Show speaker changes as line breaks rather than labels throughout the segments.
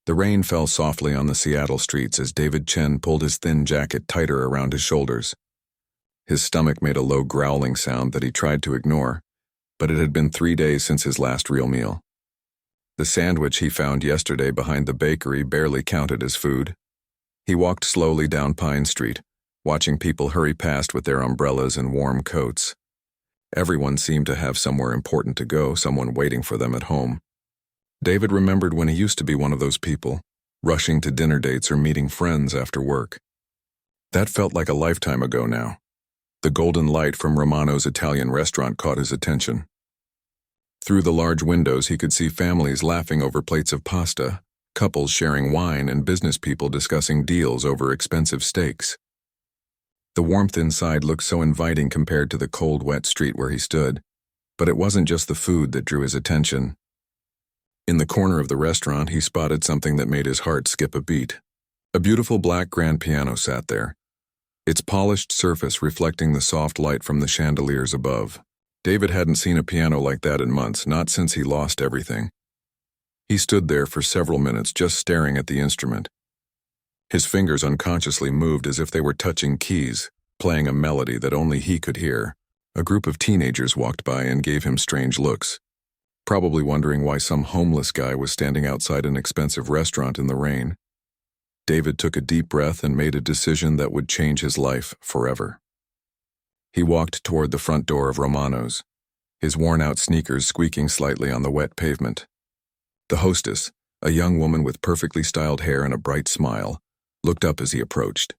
The rain fell softly on the Seattle streets as David Chen pulled his thin jacket tighter around his shoulders. His stomach made a low growling sound that he tried to ignore, but it had been 3 days since his last real meal. The sandwich he found yesterday behind the bakery barely counted as food. He walked slowly down Pine Street, watching people hurry past with their umbrellas and warm coats. Everyone seemed to have somewhere important to go, someone waiting for them at home. David remembered when he used to be one of those people, rushing to dinner dates or meeting friends after work. That felt like a lifetime ago now. The golden light from Romano's Italian restaurant caught his attention. Through the large windows, he could see families laughing over plates of pasta, couples sharing wine, and business people discussing deals over expensive steaks. The warmth inside looked so inviting compared to the cold, wet street where he stood, but it wasn't just the food that drew his attention. In the corner of the restaurant, he spotted something that made his heart skip a beat. A beautiful black grand piano sat there, its polished surface reflecting the soft light from the chandeliers above. David hadn't seen a piano like that in months, not since he lost everything. He stood there for several minutes just staring at the instrument. His fingers unconsciously moved as if they were touching keys, playing a melody that only he could hear. A group of teenagers walked by and gave him strange looks, probably wondering why some homeless guy was standing outside an expensive restaurant in the rain. David took a deep breath and made a decision that would change his life forever. He walked toward the front door of Romano's, his worn-out sneakers squeaking slightly on the wet pavement. The hostess, a young woman with perfectly styled hair and a bright smile, looked up as he approached.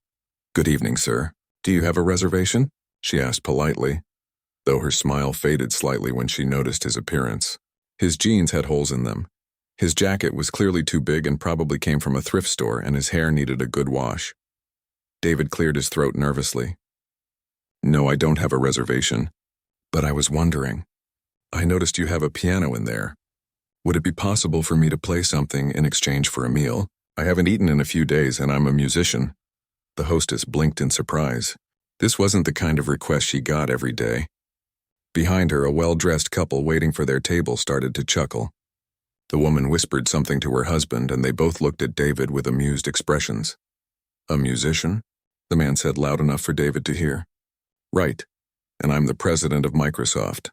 "Good evening, sir. Do you have a reservation?" she asked politely, though her smile faded slightly when she noticed his appearance. His jeans had holes in them. His jacket was clearly too big and probably came from a thrift store, and his hair needed a good wash. David cleared his throat nervously. "No, I don't have a reservation, but I was wondering. I noticed you have a piano in there. Would it be possible for me to play something in exchange for a meal? I haven't eaten in a few days, and I'm a musician." The hostess blinked in surprise. This wasn't the kind of request she got every day. Behind her, a well-dressed couple waiting for their table started to chuckle. The woman whispered something to her husband, and they both looked at David with amused expressions. "A musician?" the man said loud enough for David to hear. "Right, and I'm the president of Microsoft."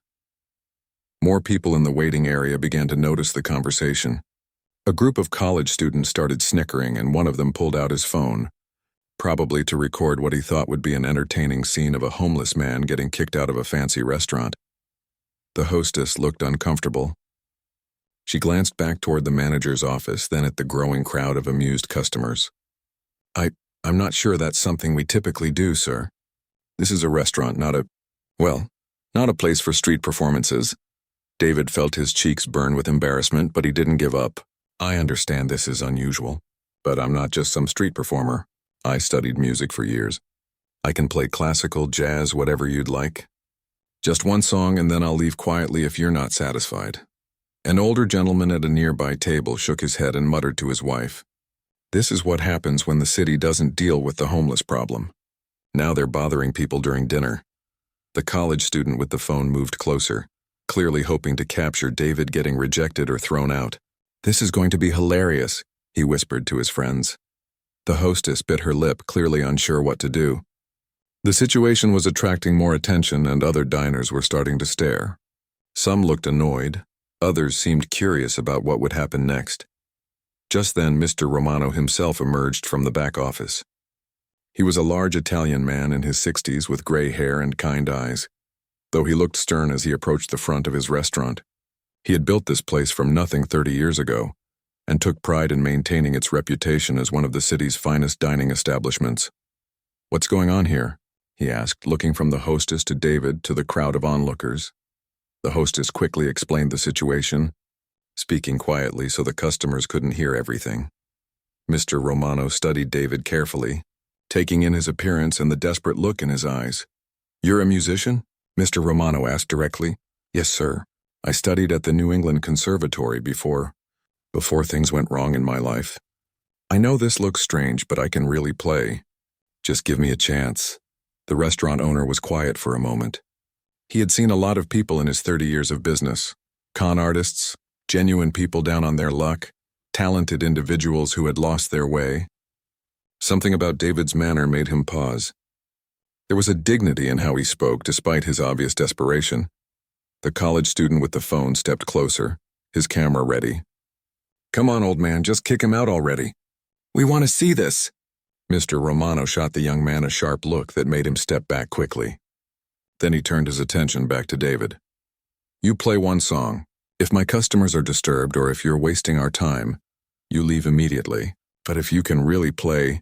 More people in the waiting area began to notice the conversation. A group of college students started snickering, and one of them pulled out his phone, probably to record what he thought would be an entertaining scene of a homeless man getting kicked out of a fancy restaurant. The hostess looked uncomfortable. She glanced back toward the manager's office, then at the growing crowd of amused customers. I'm not sure that's something we typically do, sir. This is a restaurant, not a place for street performances." David felt his cheeks burn with embarrassment, but he didn't give up. "I understand this is unusual, but I'm not just some street performer. I studied music for years. I can play classical, jazz, whatever you'd like. Just one song and then I'll leave quietly if you're not satisfied." An older gentleman at a nearby table shook his head and muttered to his wife, "This is what happens when the city doesn't deal with the homeless problem. Now they're bothering people during dinner." The college student with the phone moved closer, clearly hoping to capture David getting rejected or thrown out. "This is going to be hilarious," he whispered to his friends. The hostess bit her lip, clearly unsure what to do. The situation was attracting more attention, and other diners were starting to stare. Some looked annoyed. Others seemed curious about what would happen next. Just then, Mr. Romano himself emerged from the back office. He was a large Italian man in his 60s with gray hair and kind eyes, though he looked stern as he approached the front of his restaurant. He had built this place from nothing 30 years ago, and took pride in maintaining its reputation as one of the city's finest dining establishments. "What's going on here?" he asked, looking from the hostess to David to the crowd of onlookers. The hostess quickly explained the situation, speaking quietly so the customers couldn't hear everything. Mr. Romano studied David carefully, taking in his appearance and the desperate look in his eyes. "You're a musician?" Mr. Romano asked directly. "Yes, sir. I studied at the New England Conservatory before things went wrong in my life. I know this looks strange, but I can really play. Just give me a chance." The restaurant owner was quiet for a moment. He had seen a lot of people in his 30 years of business. Con artists, genuine people down on their luck, talented individuals who had lost their way. Something about David's manner made him pause. There was a dignity in how he spoke despite his obvious desperation. The college student with the phone stepped closer, his camera ready. "Come on, old man, just kick him out already. We want to see this." Mr. Romano shot the young man a sharp look that made him step back quickly. Then he turned his attention back to David. "You play one song. If my customers are disturbed or if you're wasting our time, you leave immediately. But if you can really play—"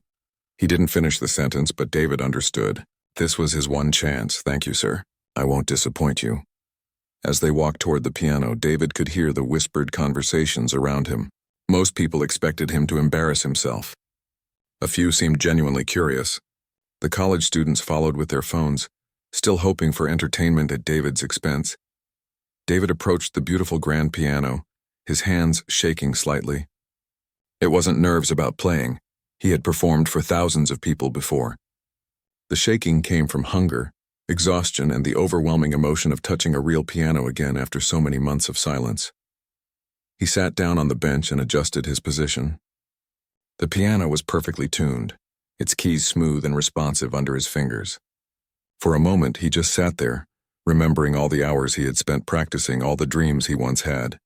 He didn't finish the sentence, but David understood. This was his one chance. "Thank you, sir. I won't disappoint you." As they walked toward the piano, David could hear the whispered conversations around him. Most people expected him to embarrass himself. A few seemed genuinely curious. The college students followed with their phones, still hoping for entertainment at David's expense. David approached the beautiful grand piano, his hands shaking slightly. It wasn't nerves about playing. He had performed for thousands of people before. The shaking came from hunger, exhaustion, and the overwhelming emotion of touching a real piano again after so many months of silence. He sat down on the bench and adjusted his position. The piano was perfectly tuned, its keys smooth and responsive under his fingers. For a moment, he just sat there, remembering all the hours he had spent practicing, all the dreams he once had.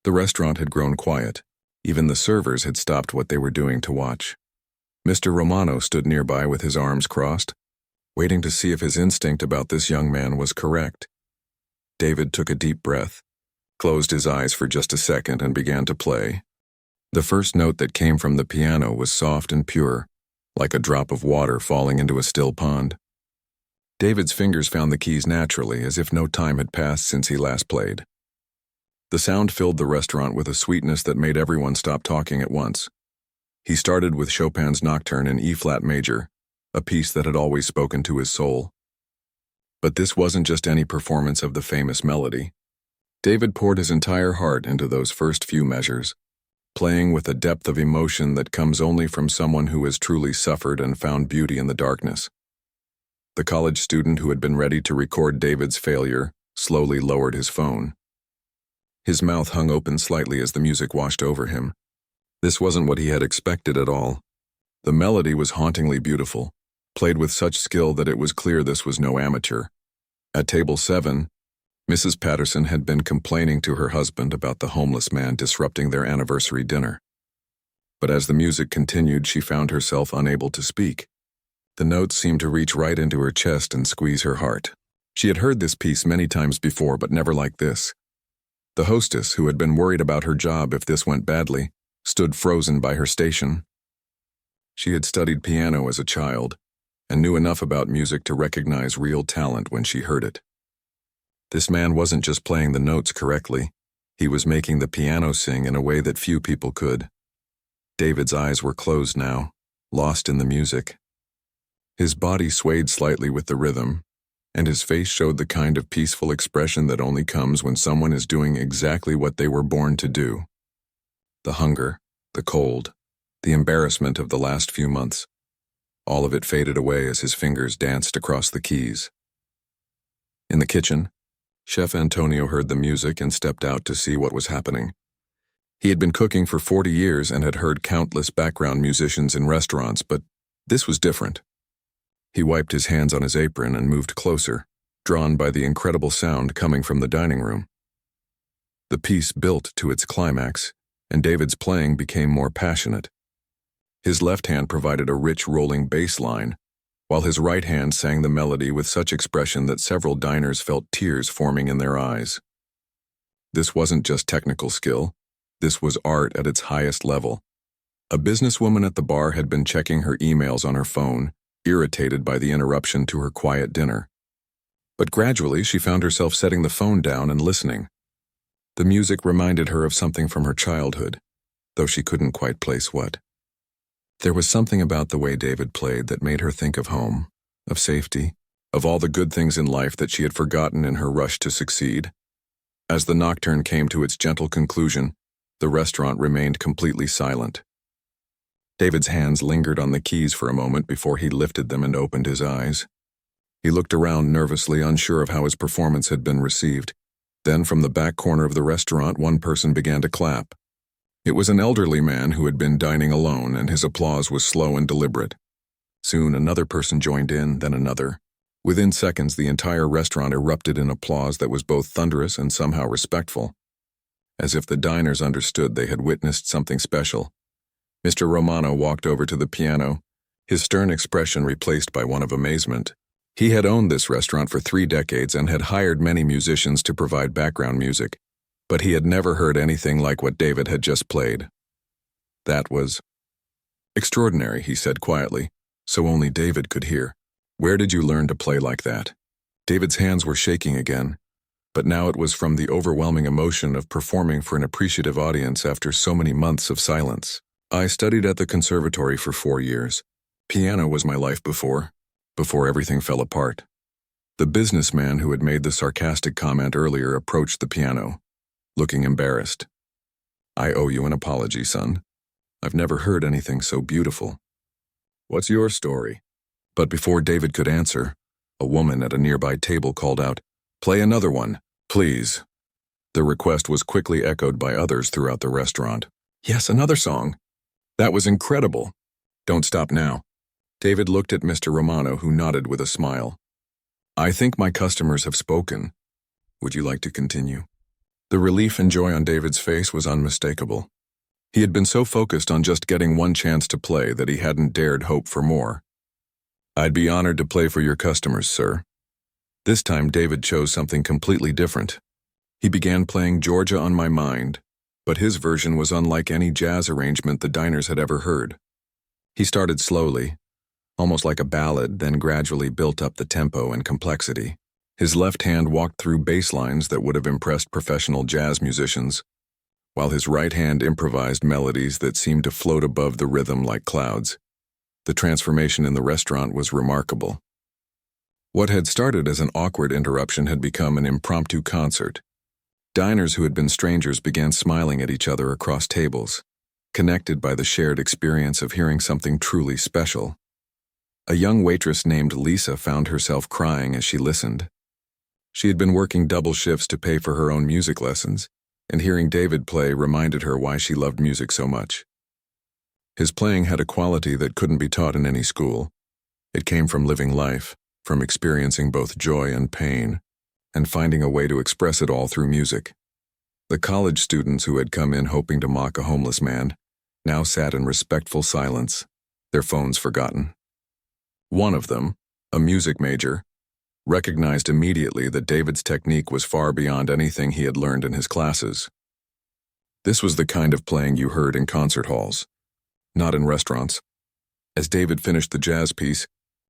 The restaurant had grown quiet. Even the servers had stopped what they were doing to watch. Mr. Romano stood nearby with his arms crossed, waiting to see if his instinct about this young man was correct. David took a deep breath, closed his eyes for just a second, and began to play. The first note that came from the piano was soft and pure, like a drop of water falling into a still pond. David's fingers found the keys naturally, as if no time had passed since he last played. The sound filled the restaurant with a sweetness that made everyone stop talking at once. He started with Chopin's Nocturne in E-flat major, a piece that had always spoken to his soul. But this wasn't just any performance of the famous melody. David poured his entire heart into those first few measures, playing with a depth of emotion that comes only from someone who has truly suffered and found beauty in the darkness. The college student who had been ready to record David's failure slowly lowered his phone. His mouth hung open slightly as the music washed over him. This wasn't what he had expected at all. The melody was hauntingly beautiful, played with such skill that it was clear this was no amateur. At table 7, Mrs. Patterson had been complaining to her husband about the homeless man disrupting their anniversary dinner. But as the music continued, she found herself unable to speak. The notes seemed to reach right into her chest and squeeze her heart. She had heard this piece many times before, but never like this. The hostess, who had been worried about her job if this went badly, stood frozen by her station. She had studied piano as a child and knew enough about music to recognize real talent when she heard it. This man wasn't just playing the notes correctly, he was making the piano sing in a way that few people could. David's eyes were closed now, lost in the music. His body swayed slightly with the rhythm, and his face showed the kind of peaceful expression that only comes when someone is doing exactly what they were born to do. The hunger, the cold, the embarrassment of the last few months, all of it faded away as his fingers danced across the keys. In the kitchen, Chef Antonio heard the music and stepped out to see what was happening. He had been cooking for 40 years and had heard countless background musicians in restaurants, but this was different. He wiped his hands on his apron and moved closer, drawn by the incredible sound coming from the dining room. The piece built to its climax, and David's playing became more passionate. His left hand provided a rich rolling bass line, while his right hand sang the melody with such expression that several diners felt tears forming in their eyes. This wasn't just technical skill, this was art at its highest level. A businesswoman at the bar had been checking her emails on her phone, irritated by the interruption to her quiet dinner. But gradually she found herself setting the phone down and listening. The music reminded her of something from her childhood, though she couldn't quite place what. There was something about the way David played that made her think of home, of safety, of all the good things in life that she had forgotten in her rush to succeed. As the nocturne came to its gentle conclusion, the restaurant remained completely silent. David's hands lingered on the keys for a moment before he lifted them and opened his eyes. He looked around nervously, unsure of how his performance had been received. Then, from the back corner of the restaurant, one person began to clap. It was an elderly man who had been dining alone, and his applause was slow and deliberate. Soon another person joined in, then another. Within seconds, the entire restaurant erupted in applause that was both thunderous and somehow respectful, as if the diners understood they had witnessed something special. Mr. Romano walked over to the piano, his stern expression replaced by one of amazement. He had owned this restaurant for 3 decades and had hired many musicians to provide background music, but he had never heard anything like what David had just played. That was extraordinary, he said quietly, so only David could hear. Where did you learn to play like that? David's hands were shaking again, but now it was from the overwhelming emotion of performing for an appreciative audience after so many months of silence. I studied at the conservatory for 4 years. Piano was my life before everything fell apart. The businessman who had made the sarcastic comment earlier approached the piano, looking embarrassed. I owe you an apology, son. I've never heard anything so beautiful. What's your story? But before David could answer, a woman at a nearby table called out, "Play another one, please." The request was quickly echoed by others throughout the restaurant. Yes, another song. That was incredible. Don't stop now. David looked at Mr. Romano, who nodded with a smile. I think my customers have spoken. Would you like to continue? The relief and joy on David's face was unmistakable. He had been so focused on just getting one chance to play that he hadn't dared hope for more. I'd be honored to play for your customers, sir. This time David chose something completely different. He began playing Georgia on My Mind, but his version was unlike any jazz arrangement the diners had ever heard. He started slowly, almost like a ballad, then gradually built up the tempo and complexity. His left hand walked through bass lines that would have impressed professional jazz musicians, while his right hand improvised melodies that seemed to float above the rhythm like clouds. The transformation in the restaurant was remarkable. What had started as an awkward interruption had become an impromptu concert. Diners who had been strangers began smiling at each other across tables, connected by the shared experience of hearing something truly special. A young waitress named Lisa found herself crying as she listened. She had been working double shifts to pay for her own music lessons, and hearing David play reminded her why she loved music so much. His playing had a quality that couldn't be taught in any school. It came from living life, from experiencing both joy and pain, and finding a way to express it all through music. The college students who had come in hoping to mock a homeless man now sat in respectful silence, their phones forgotten. One of them, a music major, recognized immediately that David's technique was far beyond anything he had learned in his classes. This was the kind of playing you heard in concert halls, not in restaurants. As David finished the jazz piece,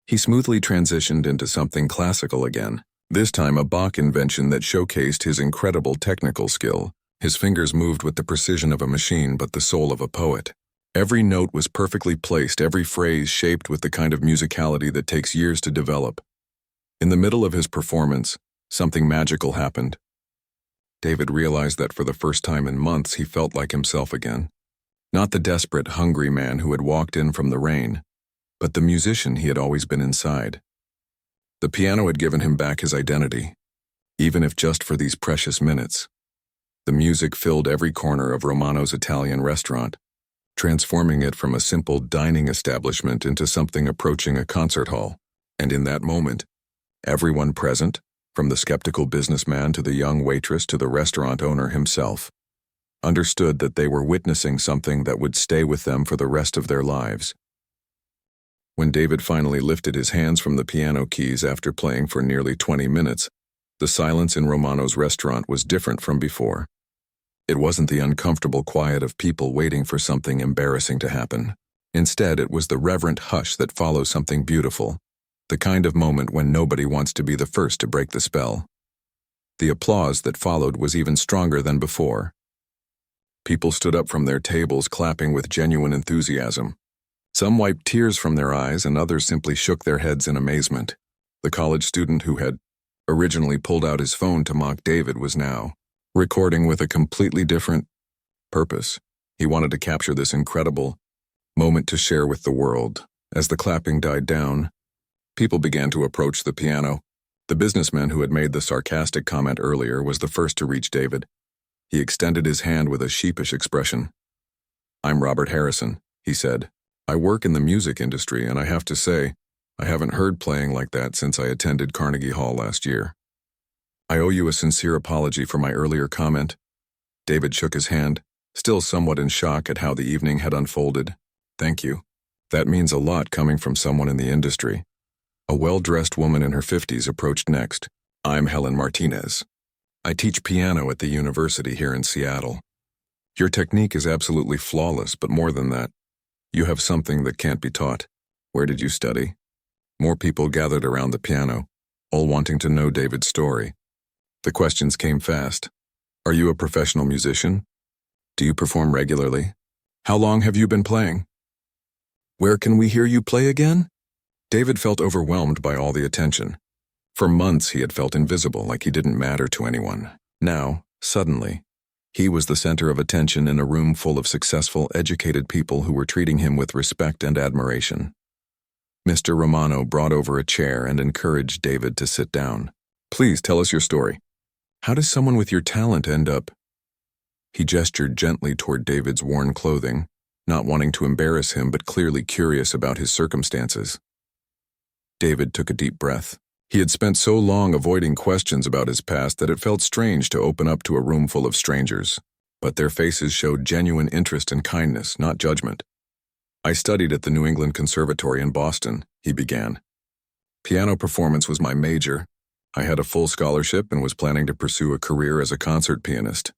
he smoothly transitioned into something classical again, this time a Bach invention that showcased his incredible technical skill. His fingers moved with the precision of a machine but the soul of a poet. Every note was perfectly placed, every phrase shaped with the kind of musicality that takes years to develop. In the middle of his performance, something magical happened. David realized that for the first time in months he felt like himself again. Not the desperate, hungry man who had walked in from the rain, but the musician he had always been inside. The piano had given him back his identity, even if just for these precious minutes. The music filled every corner of Romano's Italian restaurant, transforming it from a simple dining establishment into something approaching a concert hall. And in that moment, everyone present, from the skeptical businessman to the young waitress to the restaurant owner himself, understood that they were witnessing something that would stay with them for the rest of their lives. When David finally lifted his hands from the piano keys after playing for nearly 20 minutes, the silence in Romano's restaurant was different from before. It wasn't the uncomfortable quiet of people waiting for something embarrassing to happen. Instead, it was the reverent hush that follows something beautiful, the kind of moment when nobody wants to be the first to break the spell. The applause that followed was even stronger than before. People stood up from their tables clapping with genuine enthusiasm. Some wiped tears from their eyes and others simply shook their heads in amazement. The college student who had originally pulled out his phone to mock David was now recording with a completely different purpose. He wanted to capture this incredible moment to share with the world. As the clapping died down, people began to approach the piano. The businessman who had made the sarcastic comment earlier was the first to reach David. He extended his hand with a sheepish expression. "I'm Robert Harrison," he said. "I work in the music industry, and I have to say, I haven't heard playing like that since I attended Carnegie Hall last year. I owe you a sincere apology for my earlier comment." David shook his hand, still somewhat in shock at how the evening had unfolded. "Thank you. That means a lot coming from someone in the industry." A well-dressed woman in her 50s approached next. "I'm Helen Martinez. I teach piano at the university here in Seattle. Your technique is absolutely flawless, but more than that, you have something that can't be taught. Where did you study?" More people gathered around the piano, all wanting to know David's story. The questions came fast. "Are you a professional musician? Do you perform regularly? How long have you been playing? Where can we hear you play again?" David felt overwhelmed by all the attention. For months he had felt invisible, like he didn't matter to anyone. Now, suddenly, he was the center of attention in a room full of successful, educated people who were treating him with respect and admiration. Mr. Romano brought over a chair and encouraged David to sit down. "Please tell us your story. How does someone with your talent end up?" He gestured gently toward David's worn clothing, not wanting to embarrass him but clearly curious about his circumstances. David took a deep breath. He had spent so long avoiding questions about his past that it felt strange to open up to a room full of strangers, but their faces showed genuine interest and kindness, not judgment. "I studied at the New England Conservatory in Boston," he began. "Piano performance was my major. I had a full scholarship and was planning to pursue a career as a concert pianist."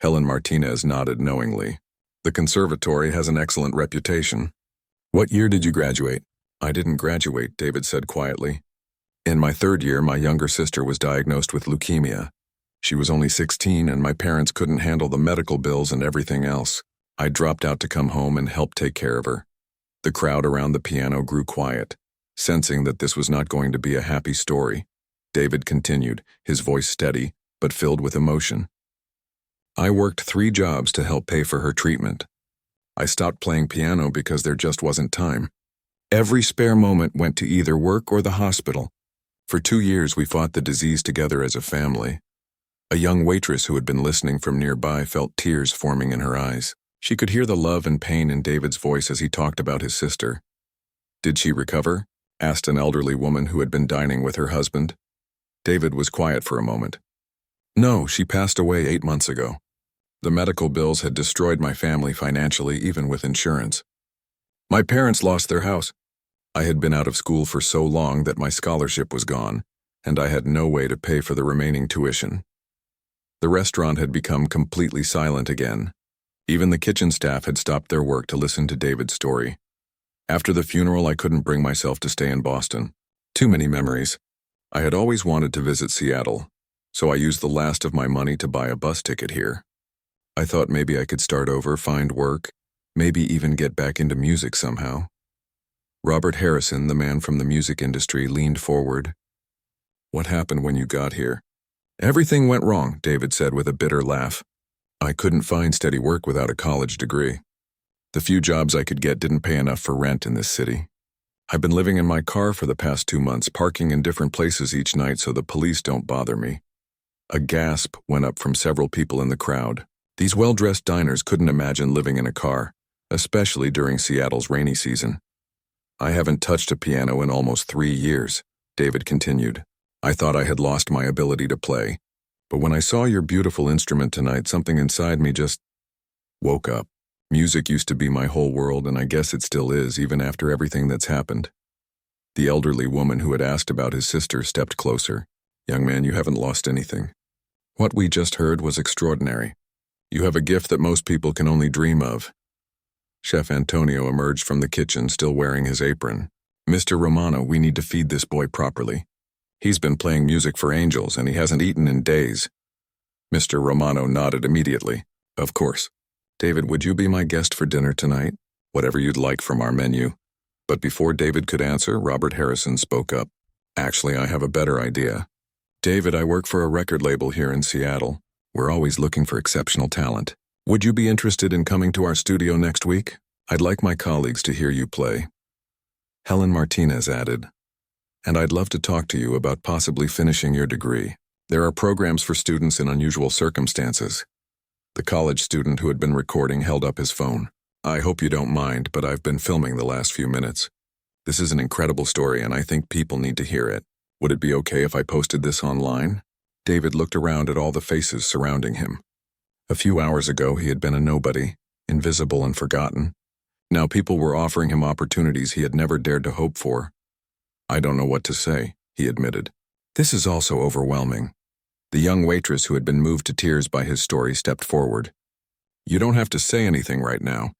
Helen Martinez nodded knowingly. "The conservatory has an excellent reputation. What year did you graduate?" "I didn't graduate," David said quietly. "In my third year, my younger sister was diagnosed with leukemia. She was only 16 and my parents couldn't handle the medical bills and everything else. I dropped out to come home and help take care of her." The crowd around the piano grew quiet, sensing that this was not going to be a happy story. David continued, his voice steady, but filled with emotion. "I worked 3 jobs to help pay for her treatment. I stopped playing piano because there just wasn't time. Every spare moment went to either work or the hospital. For 2 years we fought the disease together as a family." A young waitress who had been listening from nearby felt tears forming in her eyes. She could hear the love and pain in David's voice as he talked about his sister. "Did she recover?" asked an elderly woman who had been dining with her husband. David was quiet for a moment. "No, she passed away 8 months ago. The medical bills had destroyed my family financially, even with insurance. My parents lost their house. I had been out of school for so long that my scholarship was gone, and I had no way to pay for the remaining tuition." The restaurant had become completely silent again. Even the kitchen staff had stopped their work to listen to David's story. "After the funeral, I couldn't bring myself to stay in Boston. Too many memories. I had always wanted to visit Seattle, so I used the last of my money to buy a bus ticket here. I thought maybe I could start over, find work, maybe even get back into music somehow." Robert Harrison, the man from the music industry, leaned forward. "What happened when you got here?" "Everything went wrong," David said with a bitter laugh. "I couldn't find steady work without a college degree. The few jobs I could get didn't pay enough for rent in this city. I've been living in my car for the past 2 months, parking in different places each night so the police don't bother me." A gasp went up from several people in the crowd. These well-dressed diners couldn't imagine living in a car, especially during Seattle's rainy season. "I haven't touched a piano in almost 3 years," David continued. "I thought I had lost my ability to play, but when I saw your beautiful instrument tonight, something inside me just woke up. Music used to be my whole world, and I guess it still is, even after everything that's happened." The elderly woman who had asked about his sister stepped closer. "Young man, you haven't lost anything. What we just heard was extraordinary. You have a gift that most people can only dream of." Chef Antonio emerged from the kitchen, still wearing his apron. "Mr. Romano, we need to feed this boy properly. He's been playing music for angels, and he hasn't eaten in days." Mr. Romano nodded immediately. "Of course. David, would you be my guest for dinner tonight? Whatever you'd like from our menu." But before David could answer, Robert Harrison spoke up. "Actually, I have a better idea. David, I work for a record label here in Seattle. We're always looking for exceptional talent. Would you be interested in coming to our studio next week? I'd like my colleagues to hear you play." Helen Martinez added, "And I'd love to talk to you about possibly finishing your degree. There are programs for students in unusual circumstances." The college student who had been recording held up his phone. I hope you don't mind, but I've been filming the last few minutes. This is an incredible story and I think people need to hear it. Would it be okay if I posted this online? David looked around at all the faces surrounding him. A few hours ago, he had been a nobody, invisible and forgotten. Now people were offering him opportunities he had never dared to hope for. I don't know what to say, he admitted. This is also overwhelming. The young waitress who had been moved to tears by his story stepped forward. You don't have to say anything right now.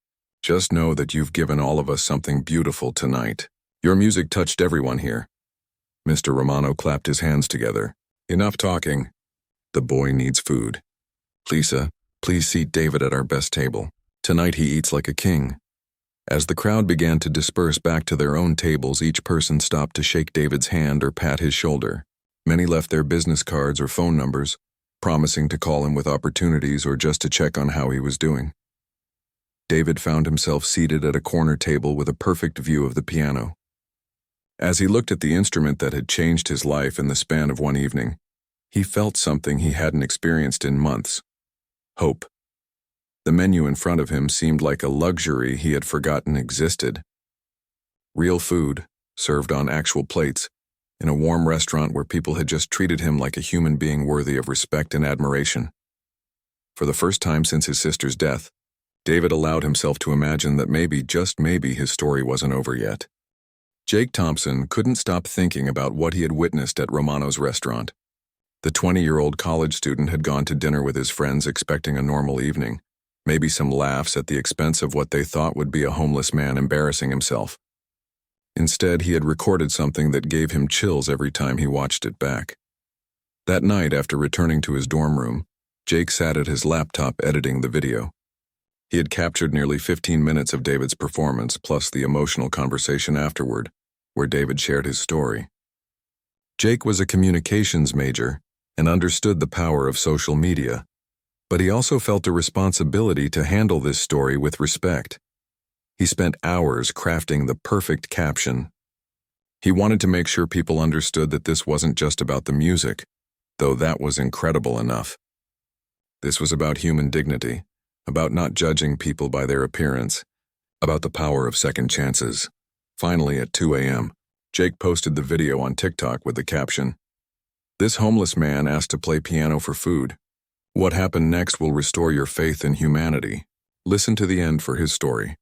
Just know that you've given all of us something beautiful tonight. Your music touched everyone here. Mr. Romano clapped his hands together. Enough talking. The boy needs food. Lisa, please seat David at our best table. Tonight he eats like a king. As the crowd began to disperse back to their own tables, each person stopped to shake David's hand or pat his shoulder. Many left their business cards or phone numbers, promising to call him with opportunities or just to check on how he was doing. David found himself seated at a corner table with a perfect view of the piano. As he looked at the instrument that had changed his life in the span of one evening, he felt something he hadn't experienced in months: hope. The menu in front of him seemed like a luxury he had forgotten existed. Real food, served on actual plates, in a warm restaurant where people had just treated him like a human being worthy of respect and admiration. For the first time since his sister's death, David allowed himself to imagine that maybe, just maybe, his story wasn't over yet. Jake Thompson couldn't stop thinking about what he had witnessed at Romano's restaurant. The 20-year-old college student had gone to dinner with his friends expecting a normal evening, maybe some laughs at the expense of what they thought would be a homeless man embarrassing himself. Instead, he had recorded something that gave him chills every time he watched it back. That night, after returning to his dorm room, Jake sat at his laptop editing the video. He had captured nearly 15 minutes of David's performance, plus the emotional conversation afterward, where David shared his story. Jake was a communications major and understood the power of social media, but he also felt a responsibility to handle this story with respect. He spent hours crafting the perfect caption. He wanted to make sure people understood that this wasn't just about the music, though that was incredible enough. This was about human dignity, about not judging people by their appearance, about the power of second chances. Finally, at 2 a.m., Jake posted the video on TikTok with the caption, "This homeless man asked to play piano for food. What happened next will restore your faith in humanity. Listen to the end for his story."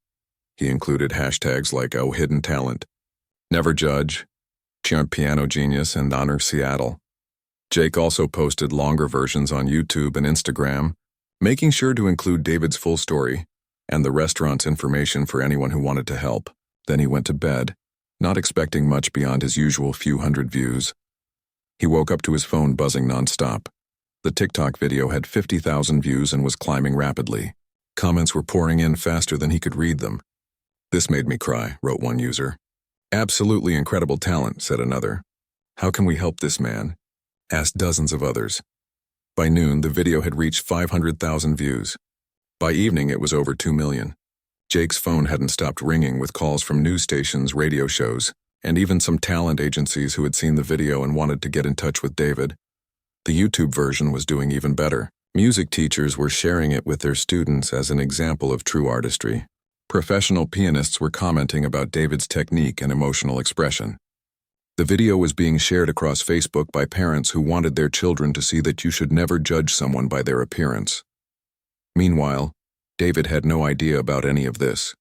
He included hashtags like "Oh Hidden Talent," "Never Judge," "Piano Genius," and "Honor Seattle." Jake also posted longer versions on YouTube and Instagram, making sure to include David's full story and the restaurant's information for anyone who wanted to help. Then he went to bed, not expecting much beyond his usual few hundred views. He woke up to his phone buzzing nonstop. The TikTok video had 50,000 views and was climbing rapidly. Comments were pouring in faster than he could read them. "This made me cry," wrote one user. "Absolutely incredible talent," said another. "How can we help this man?" asked dozens of others. By noon, the video had reached 500,000 views. By evening, it was over 2 million. Jake's phone hadn't stopped ringing with calls from news stations, radio shows, and even some talent agencies who had seen the video and wanted to get in touch with David. The YouTube version was doing even better. Music teachers were sharing it with their students as an example of true artistry. Professional pianists were commenting about David's technique and emotional expression. The video was being shared across Facebook by parents who wanted their children to see that you should never judge someone by their appearance. Meanwhile, David had no idea about any of this.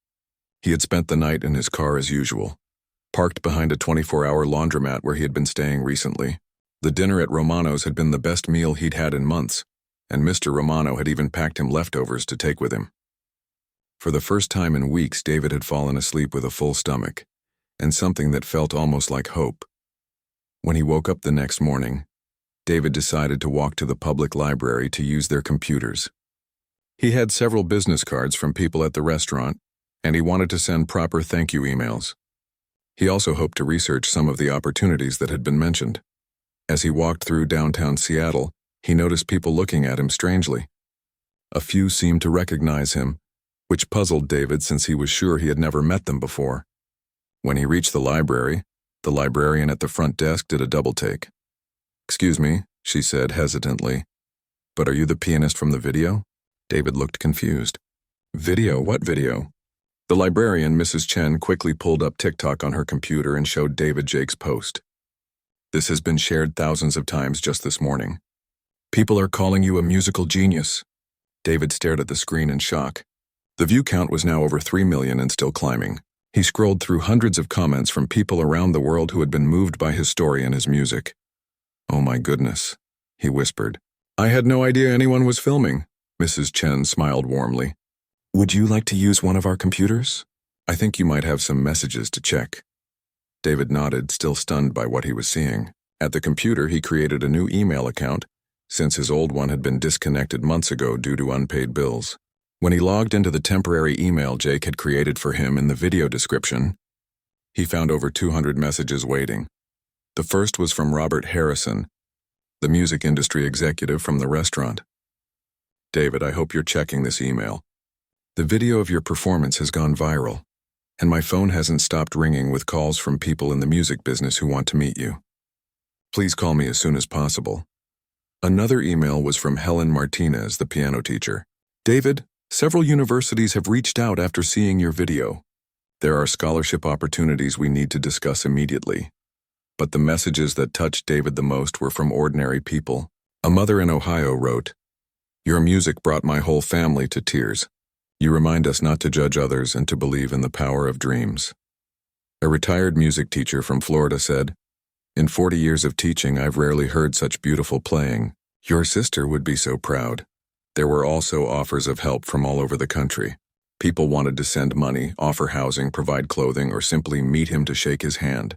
He had spent the night in his car as usual, parked behind a 24-hour laundromat where he had been staying recently. The dinner at Romano's had been the best meal he'd had in months, and Mr. Romano had even packed him leftovers to take with him. For the first time in weeks, David had fallen asleep with a full stomach, and something that felt almost like hope. When he woke up the next morning, David decided to walk to the public library to use their computers. He had several business cards from people at the restaurant, and he wanted to send proper thank you emails. He also hoped to research some of the opportunities that had been mentioned. As he walked through downtown Seattle, he noticed people looking at him strangely. A few seemed to recognize him, which puzzled David since he was sure he had never met them before. When he reached the librarian at the front desk did a double-take. "Excuse me," she said hesitantly, "but are you the pianist from the video?" David looked confused. "Video? What video?" The librarian, Mrs. Chen, quickly pulled up TikTok on her computer and showed David Jake's post. This has been shared thousands of times just this morning. People are calling you a musical genius. David stared at the screen in shock. The view count was now over 3 million and still climbing. He scrolled through hundreds of comments from people around the world who had been moved by his story and his music. "Oh my goodness," he whispered. "I had no idea anyone was filming." Mrs. Chen smiled warmly. "Would you like to use one of our computers? I think you might have some messages to check." David nodded, still stunned by what he was seeing. At the computer, he created a new email account, since his old one had been disconnected months ago due to unpaid bills. When he logged into the temporary email Jake had created for him in the video description, he found over 200 messages waiting. The first was from Robert Harrison, the music industry executive from the restaurant. "David, I hope you're checking this email. The video of your performance has gone viral, and my phone hasn't stopped ringing with calls from people in the music business who want to meet you. Please call me as soon as possible." Another email was from Helen Martinez, the piano teacher. "David, several universities have reached out after seeing your video. There are scholarship opportunities we need to discuss immediately." But the messages that touched David the most were from ordinary people. A mother in Ohio wrote, "Your music brought my whole family to tears. You remind us not to judge others and to believe in the power of dreams." A retired music teacher from Florida said, "In 40 years of teaching, I've rarely heard such beautiful playing. Your sister would be so proud." There were also offers of help from all over the country. People wanted to send money, offer housing, provide clothing, or simply meet him to shake his hand.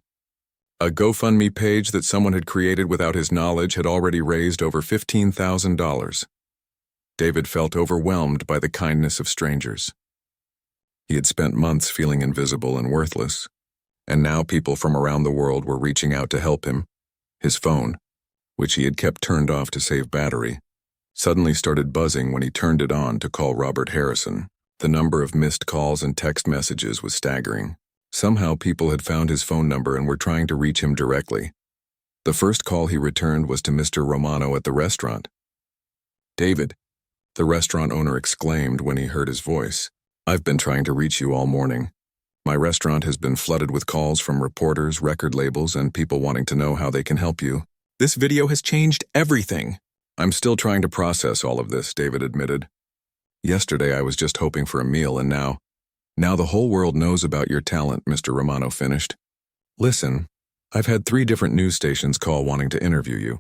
A GoFundMe page that someone had created without his knowledge had already raised over $15,000. David felt overwhelmed by the kindness of strangers. He had spent months feeling invisible and worthless, and now people from around the world were reaching out to help him. His phone, which he had kept turned off to save battery, suddenly started buzzing when he turned it on to call Robert Harrison. The number of missed calls and text messages was staggering. Somehow people had found his phone number and were trying to reach him directly. The first call he returned was to Mr. Romano at the restaurant. "David," the restaurant owner exclaimed when he heard his voice, "I've been trying to reach you all morning. My restaurant has been flooded with calls from reporters, record labels, and people wanting to know how they can help you. This video has changed everything." "I'm still trying to process all of this," David admitted. "Yesterday I was just hoping for a meal, and now the whole world knows about your talent," Mr. Romano finished. "Listen, I've had 3 different news stations call wanting to interview you.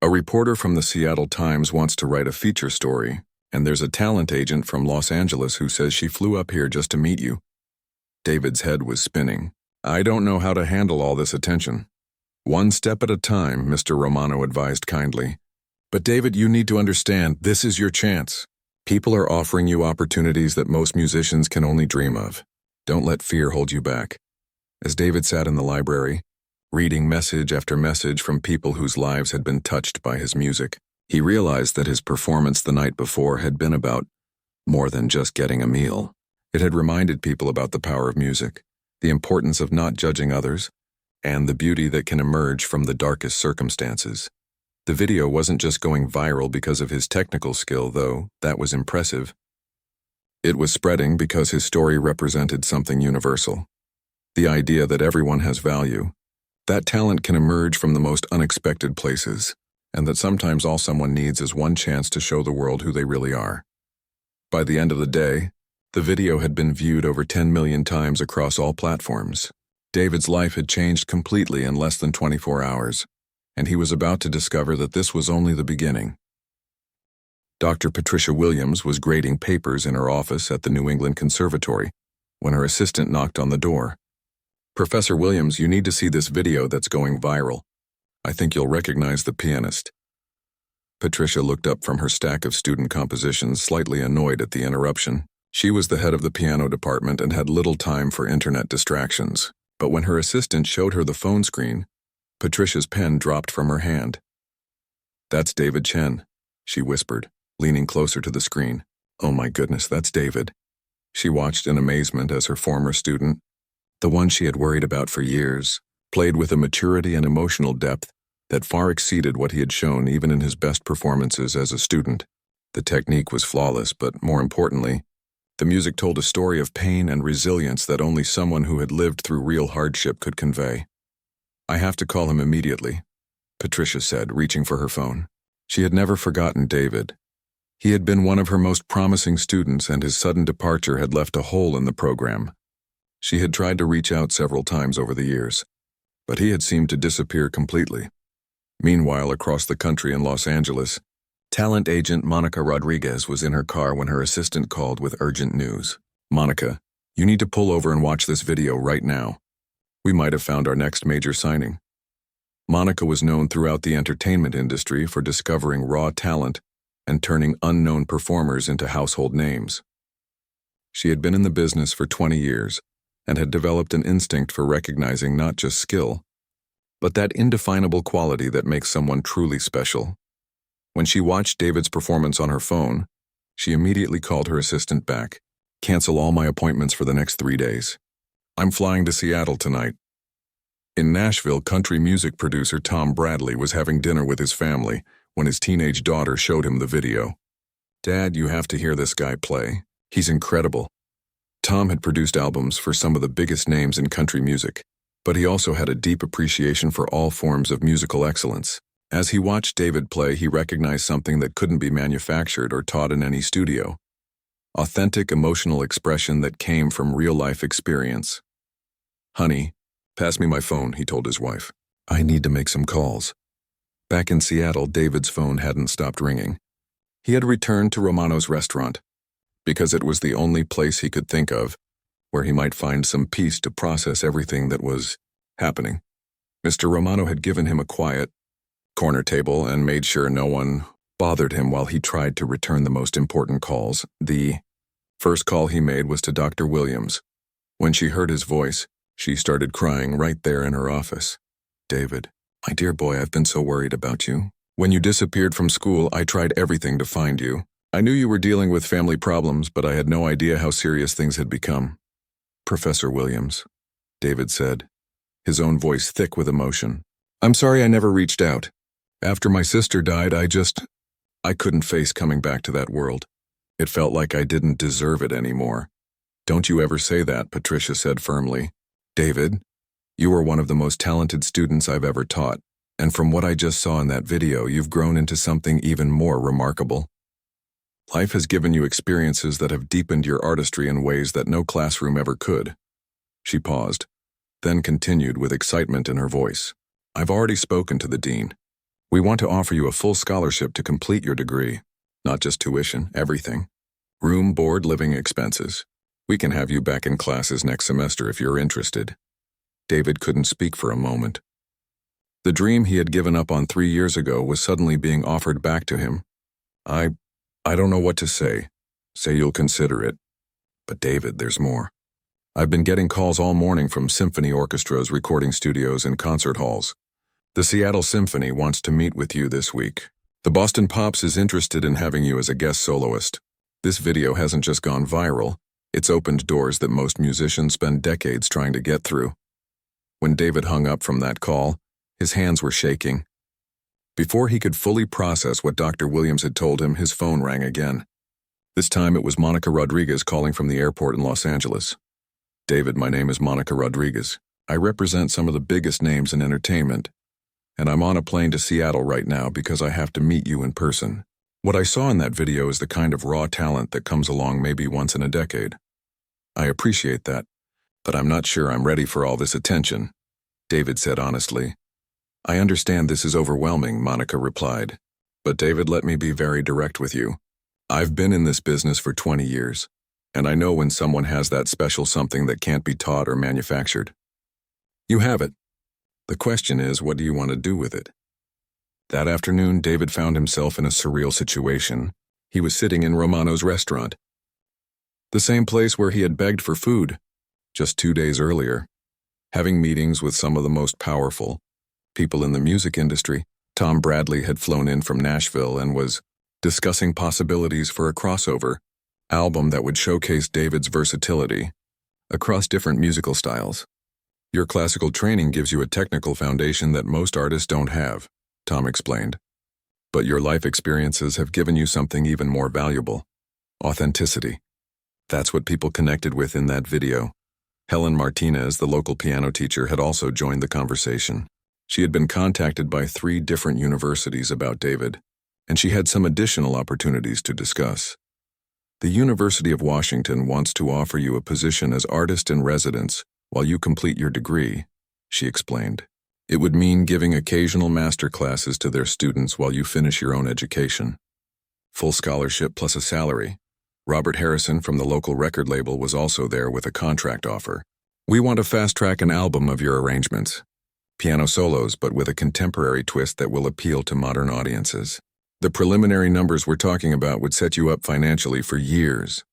A reporter from the Seattle Times wants to write a feature story, and there's a talent agent from Los Angeles who says she flew up here just to meet you." David's head was spinning. "I don't know how to handle all this attention." "One step at a time," Mr. Romano advised kindly. "But David, you need to understand, this is your chance. People are offering you opportunities that most musicians can only dream of. Don't let fear hold you back." As David sat in the library, reading message after message from people whose lives had been touched by his music, he realized that his performance the night before had been about more than just getting a meal. It had reminded people about the power of music, the importance of not judging others, and the beauty that can emerge from the darkest circumstances. The video wasn't just going viral because of his technical skill, though that was impressive. It was spreading because his story represented something universal. The idea that everyone has value, that talent can emerge from the most unexpected places, and that sometimes all someone needs is one chance to show the world who they really are. By the end of the day, the video had been viewed over 10 million times across all platforms. David's life had changed completely in less than 24 hours. And he was about to discover that this was only the beginning. Dr. Patricia Williams was grading papers in her office at the New England Conservatory when her assistant knocked on the door. "Professor Williams, you need to see this video that's going viral. I think you'll recognize the pianist." Patricia looked up from her stack of student compositions, slightly annoyed at the interruption. She was the head of the piano department and had little time for internet distractions. But when her assistant showed her the phone screen, Patricia's pen dropped from her hand. "That's David Chen," she whispered, leaning closer to the screen. "Oh my goodness, that's David." She watched in amazement as her former student, the one she had worried about for years, played with a maturity and emotional depth that far exceeded what he had shown even in his best performances as a student. The technique was flawless, but more importantly, The music told a story of pain and resilience that only someone who had lived through real hardship could convey. "I have to call him immediately," Patricia said, reaching for her phone. She had never forgotten David. He had been one of her most promising students, and his sudden departure had left a hole in the program. She had tried to reach out several times over the years, but he had seemed to disappear completely. Meanwhile, across the country in Los Angeles, talent agent Monica Rodriguez was in her car when her assistant called with urgent news. "Monica, you need to pull over and watch this video right now. We might have found our next major signing." Monica was known throughout the entertainment industry for discovering raw talent and turning unknown performers into household names. She had been in the business for 20 years and had developed an instinct for recognizing not just skill, but that indefinable quality that makes someone truly special. When she watched David's performance on her phone, she immediately called her assistant back. "Cancel all my appointments for the next 3 days. I'm flying to Seattle tonight." In Nashville, country music producer Tom Bradley was having dinner with his family when his teenage daughter showed him the video. "Dad, you have to hear this guy play. He's incredible." Tom had produced albums for some of the biggest names in country music, but he also had a deep appreciation for all forms of musical excellence. As he watched David play, he recognized something that couldn't be manufactured or taught in any studio: authentic emotional expression that came from real-life experience. "Honey, pass me my phone," he told his wife. "I need to make some calls." Back in Seattle, David's phone hadn't stopped ringing. He had returned to Romano's restaurant, because it was the only place he could think of where he might find some peace to process everything that was happening. Mr. Romano had given him a quiet corner table and made sure no one bothered him while he tried to return the most important calls. The first call he made was to Dr. Williams. When she heard his voice, she started crying right there in her office. "David, my dear boy, I've been so worried about you. When you disappeared from school, I tried everything to find you. I knew you were dealing with family problems, but I had no idea how serious things had become." "Professor Williams," David said, his own voice thick with emotion. "I'm sorry I never reached out. After my sister died, I couldn't face coming back to that world. It felt like I didn't deserve it anymore." "Don't you ever say that," Patricia said firmly. "David, you are one of the most talented students I've ever taught, and from what I just saw in that video, you've grown into something even more remarkable. Life has given you experiences that have deepened your artistry in ways that no classroom ever could." She paused, then continued with excitement in her voice. "I've already spoken to the dean. We want to offer you a full scholarship to complete your degree. Not just tuition, everything. Room, board, living expenses. We can have you back in classes next semester if you're interested." David couldn't speak for a moment. The dream he had given up on 3 years ago was suddenly being offered back to him. I don't know what to say. Say you'll consider it. But David, there's more. I've been getting calls all morning from symphony orchestras, recording studios, and concert halls. The Seattle Symphony wants to meet with you this week. The Boston Pops is interested in having you as a guest soloist. This video hasn't just gone viral, it's opened doors that most musicians spend decades trying to get through. When David hung up from that call, his hands were shaking. Before he could fully process what Dr. Williams had told him, his phone rang again. This time it was Monica Rodriguez calling from the airport in Los Angeles. "David, my name is Monica Rodriguez. I represent some of the biggest names in entertainment, and I'm on a plane to Seattle right now because I have to meet you in person. What I saw in that video is the kind of raw talent that comes along maybe once in a decade. I appreciate that, but I'm not sure I'm ready for all this attention," David said honestly. "I understand this is overwhelming," Monica replied. "But David, let me be very direct with you. I've been in this business for 20 years, and I know when someone has that special something that can't be taught or manufactured. You have it. The question is, what do you want to do with it?" That afternoon, David found himself in a surreal situation. He was sitting in Romano's restaurant, the same place where he had begged for food just 2 days earlier, having meetings with some of the most powerful people in the music industry. Tom Bradley had flown in from Nashville and was discussing possibilities for a crossover album that would showcase David's versatility across different musical styles. "Your classical training gives you a technical foundation that most artists don't have," Tom explained. "But your life experiences have given you something even more valuable: authenticity. That's what people connected with in that video. Helen Martinez, the local piano teacher, had also joined the conversation. She had been contacted by 3 different universities about David, and she had some additional opportunities to discuss. The University of Washington wants to offer you a position as artist in residence while you complete your degree, she explained. It would mean giving occasional master classes to their students while you finish your own education. Full scholarship plus a salary. Robert Harrison from the local record label was also there with a contract offer. We want to fast-track an album of your arrangements. Piano solos, but with a contemporary twist that will appeal to modern audiences. The preliminary numbers we're talking about would set you up financially for years.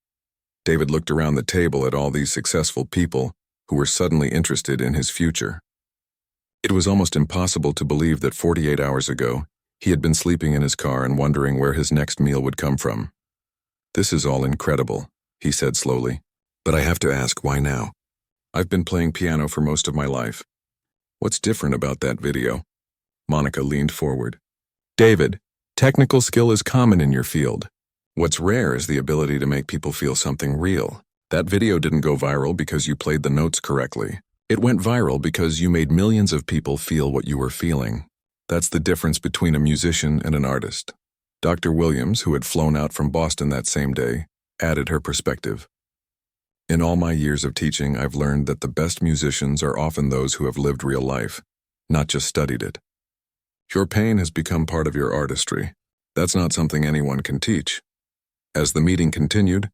David looked around the table at all these successful people who were suddenly interested in his future. It was almost impossible to believe that 48 hours ago, he had been sleeping in his car and wondering where his next meal would come from. This is all incredible, he said slowly. But I have to ask, why now? I've been playing piano for most of my life. What's different about that video? Monica leaned forward. David, technical skill is common in your field. What's rare is the ability to make people feel something real. That video didn't go viral because you played the notes correctly. It went viral because you made millions of people feel what you were feeling. That's the difference between a musician and an artist. Dr. Williams, who had flown out from Boston that same day, added her perspective. In all my years of teaching, I've learned that the best musicians are often those who have lived real life, not just studied it. Your pain has become part of your artistry. That's not something anyone can teach. As the meeting continued,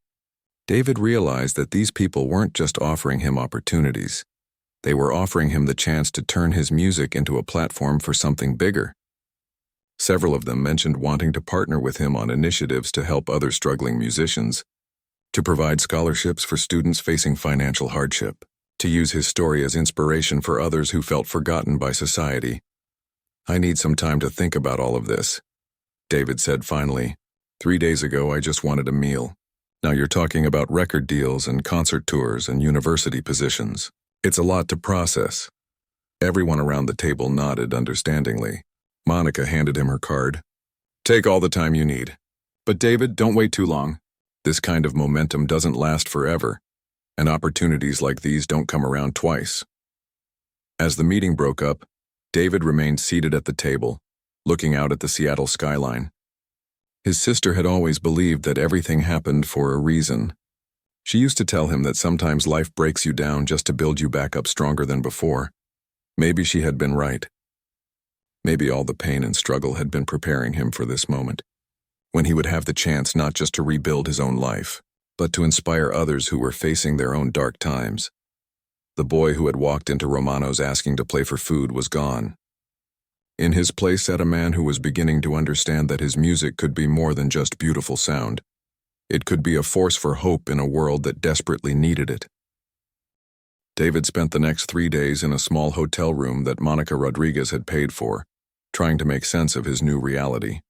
David realized that these people weren't just offering him opportunities. They were offering him the chance to turn his music into a platform for something bigger. Several of them mentioned wanting to partner with him on initiatives to help other struggling musicians, to provide scholarships for students facing financial hardship, to use his story as inspiration for others who felt forgotten by society. I need some time to think about all of this, David said finally. 3 days ago, I just wanted a meal. Now you're talking about record deals and concert tours and university positions. It's a lot to process. Everyone around the table nodded understandingly. Monica handed him her card. Take all the time you need. But David, don't wait too long. This kind of momentum doesn't last forever, and opportunities like these don't come around twice. As the meeting broke up, David remained seated at the table, looking out at the Seattle skyline. His sister had always believed that everything happened for a reason. She used to tell him that sometimes life breaks you down just to build you back up stronger than before. Maybe she had been right. Maybe all the pain and struggle had been preparing him for this moment, when he would have the chance not just to rebuild his own life, but to inspire others who were facing their own dark times. The boy who had walked into Romano's asking to play for food was gone. In his place sat a man who was beginning to understand that his music could be more than just beautiful sound. It could be a force for hope in a world that desperately needed it. David spent the next 3 days in a small hotel room that Monica Rodriguez had paid for, trying to make sense of his new reality.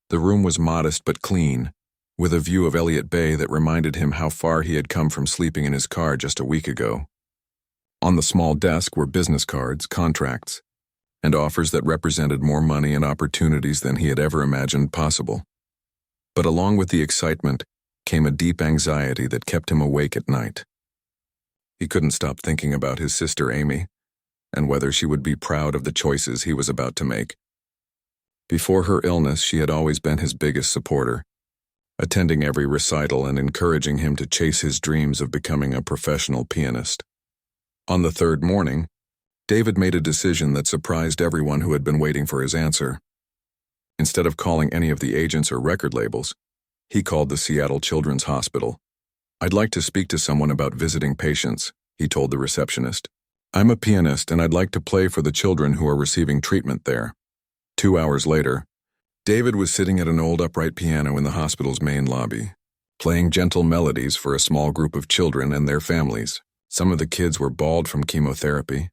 The room was modest but clean, with a view of Elliott Bay that reminded him how far he had come from sleeping in his car just a week ago. On the small desk were business cards, contracts, and offers that represented more money and opportunities than he had ever imagined possible. But along with the excitement came a deep anxiety that kept him awake at night. He couldn't stop thinking about his sister Amy, and whether she would be proud of the choices he was about to make. Before her illness, she had always been his biggest supporter, attending every recital and encouraging him to chase his dreams of becoming a professional pianist. On the 3rd morning, David made a decision that surprised everyone who had been waiting for his answer. Instead of calling any of the agents or record labels, he called the Seattle Children's Hospital. I'd like to speak to someone about visiting patients, he told the receptionist. I'm a pianist and I'd like to play for the children who are receiving treatment there. 2 hours later, David was sitting at an old upright piano in the hospital's main lobby, playing gentle melodies for a small group of children and their families. Some of the kids were bald from chemotherapy,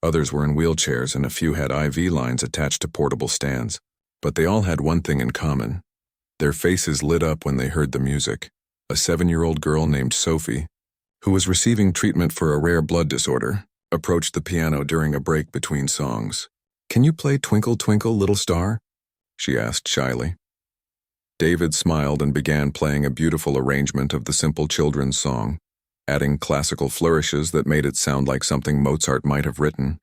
others were in wheelchairs, and a few had IV lines attached to portable stands. But they all had one thing in common. Their faces lit up when they heard the music. A 7-year-old girl named Sophie, who was receiving treatment for a rare blood disorder, approached the piano during a break between songs. Can you play Twinkle, Twinkle, Little Star? She asked shyly. David smiled and began playing a beautiful arrangement of the simple children's song, adding classical flourishes that made it sound like something Mozart might have written.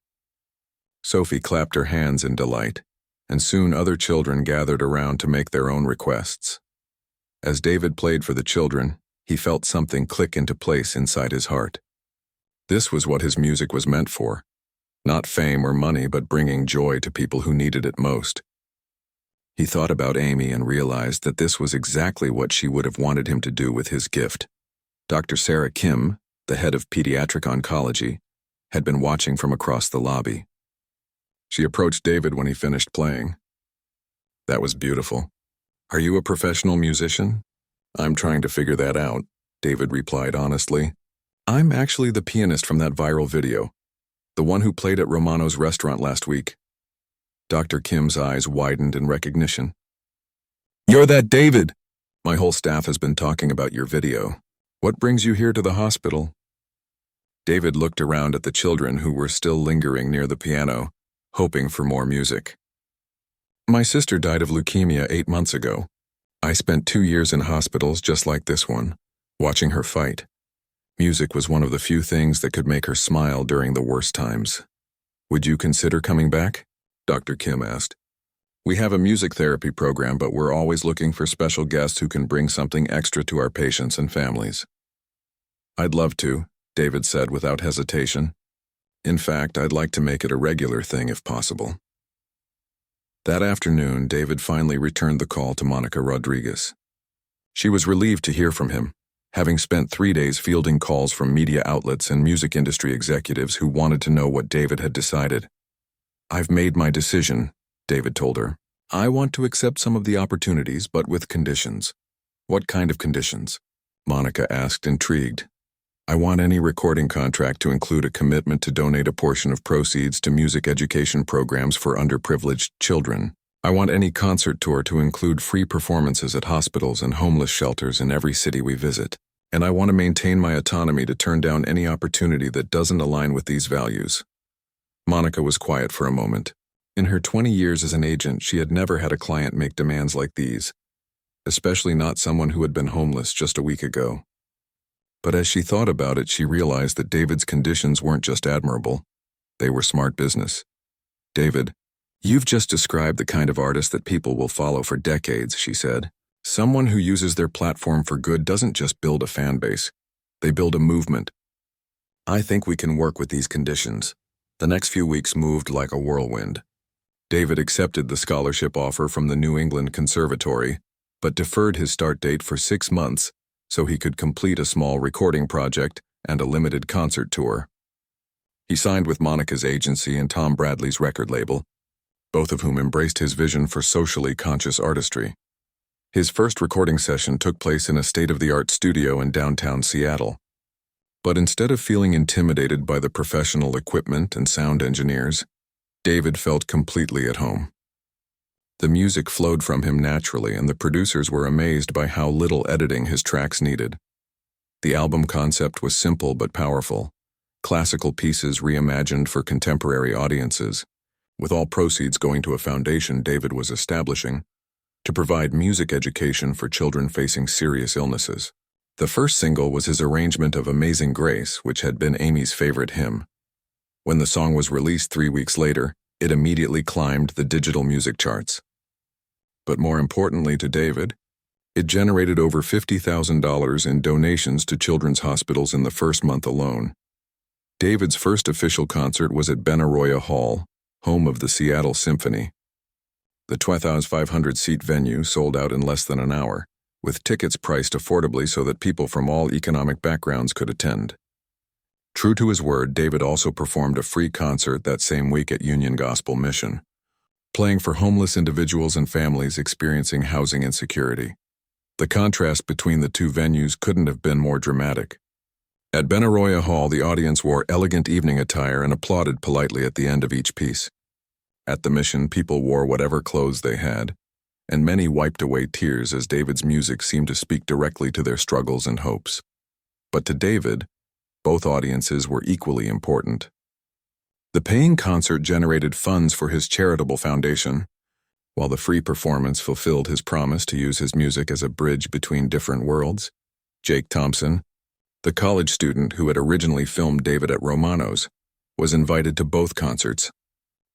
Sophie clapped her hands in delight, and soon other children gathered around to make their own requests. As David played for the children, he felt something click into place inside his heart. This was what his music was meant for. Not fame or money, but bringing joy to people who needed it most. He thought about Amy and realized that this was exactly what she would have wanted him to do with his gift. Dr. Sarah Kim, the head of pediatric oncology, had been watching from across the lobby. She approached David when he finished playing. "That was beautiful. Are you a professional musician?" "I'm trying to figure that out," David replied honestly. "I'm actually the pianist from that viral video, the one who played at Romano's restaurant last week." Dr. Kim's eyes widened in recognition. "You're that David! My whole staff has been talking about your video. What brings you here to the hospital?" David looked around at the children who were still lingering near the piano, hoping for more music. "My sister died of leukemia 8 months ago. I spent 2 years in hospitals just like this one, watching her fight. Music was one of the few things that could make her smile during the worst times. Would you consider coming back?" Dr. Kim asked. "We have a music therapy program, but we're always looking for special guests who can bring something extra to our patients and families." "I'd love to," David said without hesitation. "In fact, I'd like to make it a regular thing if possible." That afternoon, David finally returned the call to Monica Rodriguez. She was relieved to hear from him, having spent 3 days fielding calls from media outlets and music industry executives who wanted to know what David had decided. "I've made my decision," David told her. "I want to accept some of the opportunities, but with conditions." "What kind of conditions?" Monica asked, intrigued. "I want any recording contract to include a commitment to donate a portion of proceeds to music education programs for underprivileged children. I want any concert tour to include free performances at hospitals and homeless shelters in every city we visit. And I want to maintain my autonomy to turn down any opportunity that doesn't align with these values." Monica was quiet for a moment. In her 20 years as an agent, she had never had a client make demands like these, especially not someone who had been homeless just a week ago. But as she thought about it, she realized that David's conditions weren't just admirable. They were smart business. "David, you've just described the kind of artist that people will follow for decades," she said. "Someone who uses their platform for good doesn't just build a fan base. They build a movement. I think we can work with these conditions." The next few weeks moved like a whirlwind. David accepted the scholarship offer from the New England Conservatory, but deferred his start date for 6 months so he could complete a small recording project and a limited concert tour. He signed with Monica's agency and Tom Bradley's record label, both of whom embraced his vision for socially conscious artistry. His first recording session took place in a state-of-the-art studio in downtown Seattle. But instead of feeling intimidated by the professional equipment and sound engineers, David felt completely at home. The music flowed from him naturally, and the producers were amazed by how little editing his tracks needed. The album concept was simple but powerful, classical pieces reimagined for contemporary audiences, with all proceeds going to a foundation David was establishing to provide music education for children facing serious illnesses. The first single was his arrangement of Amazing Grace, which had been Amy's favorite hymn. When the song was released 3 weeks later, it immediately climbed the digital music charts. But more importantly to David, it generated over $50,000 in donations to children's hospitals in the first month alone. David's first official concert was at Benaroya Hall, home of the Seattle Symphony. The 2,500-seat venue sold out in less than an hour, with tickets priced affordably so that people from all economic backgrounds could attend. True to his word, David also performed a free concert that same week at Union Gospel Mission, playing for homeless individuals and families experiencing housing insecurity. The contrast between the two venues couldn't have been more dramatic. At Benaroya Hall, the audience wore elegant evening attire and applauded politely at the end of each piece. At the Mission, people wore whatever clothes they had, and many wiped away tears as David's music seemed to speak directly to their struggles and hopes. But to David, both audiences were equally important. The paying concert generated funds for his charitable foundation, while the free performance fulfilled his promise to use his music as a bridge between different worlds. Jake Thompson, the college student who had originally filmed David at Romano's, was invited to both concerts.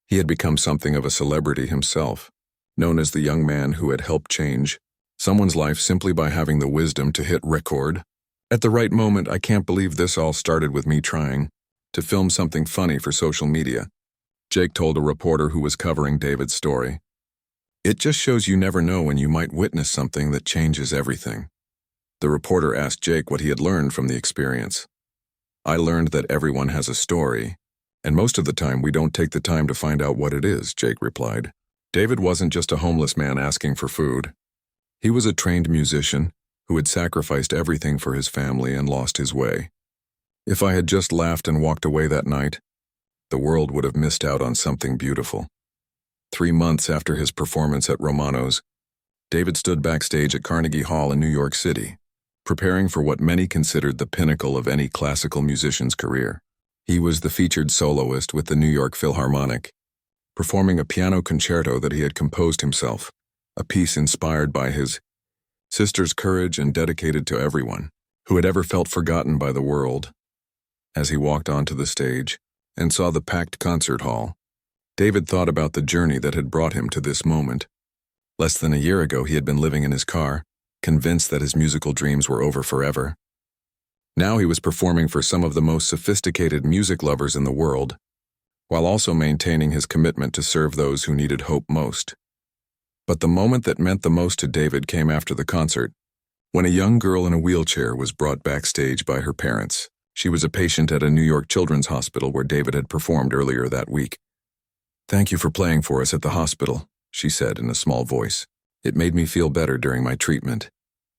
He had become something of a celebrity himself, known as the young man who had helped change someone's life simply by having the wisdom to hit record. At the right moment, I can't believe this all started with me trying to film something funny for social media, Jake told a reporter who was covering David's story. It just shows you never know when you might witness something that changes everything. The reporter asked Jake what he had learned from the experience. I learned that everyone has a story, and most of the time we don't take the time to find out what it is, Jake replied. David wasn't just a homeless man asking for food. He was a trained musician who had sacrificed everything for his family and lost his way. If I had just laughed and walked away that night, the world would have missed out on something beautiful. 3 months after his performance at Romano's, David stood backstage at Carnegie Hall in New York City, preparing for what many considered the pinnacle of any classical musician's career. He was the featured soloist with the New York Philharmonic, performing a piano concerto that he had composed himself, a piece inspired by his sister's courage and dedicated to everyone who had ever felt forgotten by the world. As he walked onto the stage and saw the packed concert hall, David thought about the journey that had brought him to this moment. Less than a year ago, he had been living in his car, convinced that his musical dreams were over forever. Now he was performing for some of the most sophisticated music lovers in the world, while also maintaining his commitment to serve those who needed hope most. But the moment that meant the most to David came after the concert, when a young girl in a wheelchair was brought backstage by her parents. She was a patient at a New York children's hospital where David had performed earlier that week. "Thank you for playing for us at the hospital," she said in a small voice. "It made me feel better during my treatment."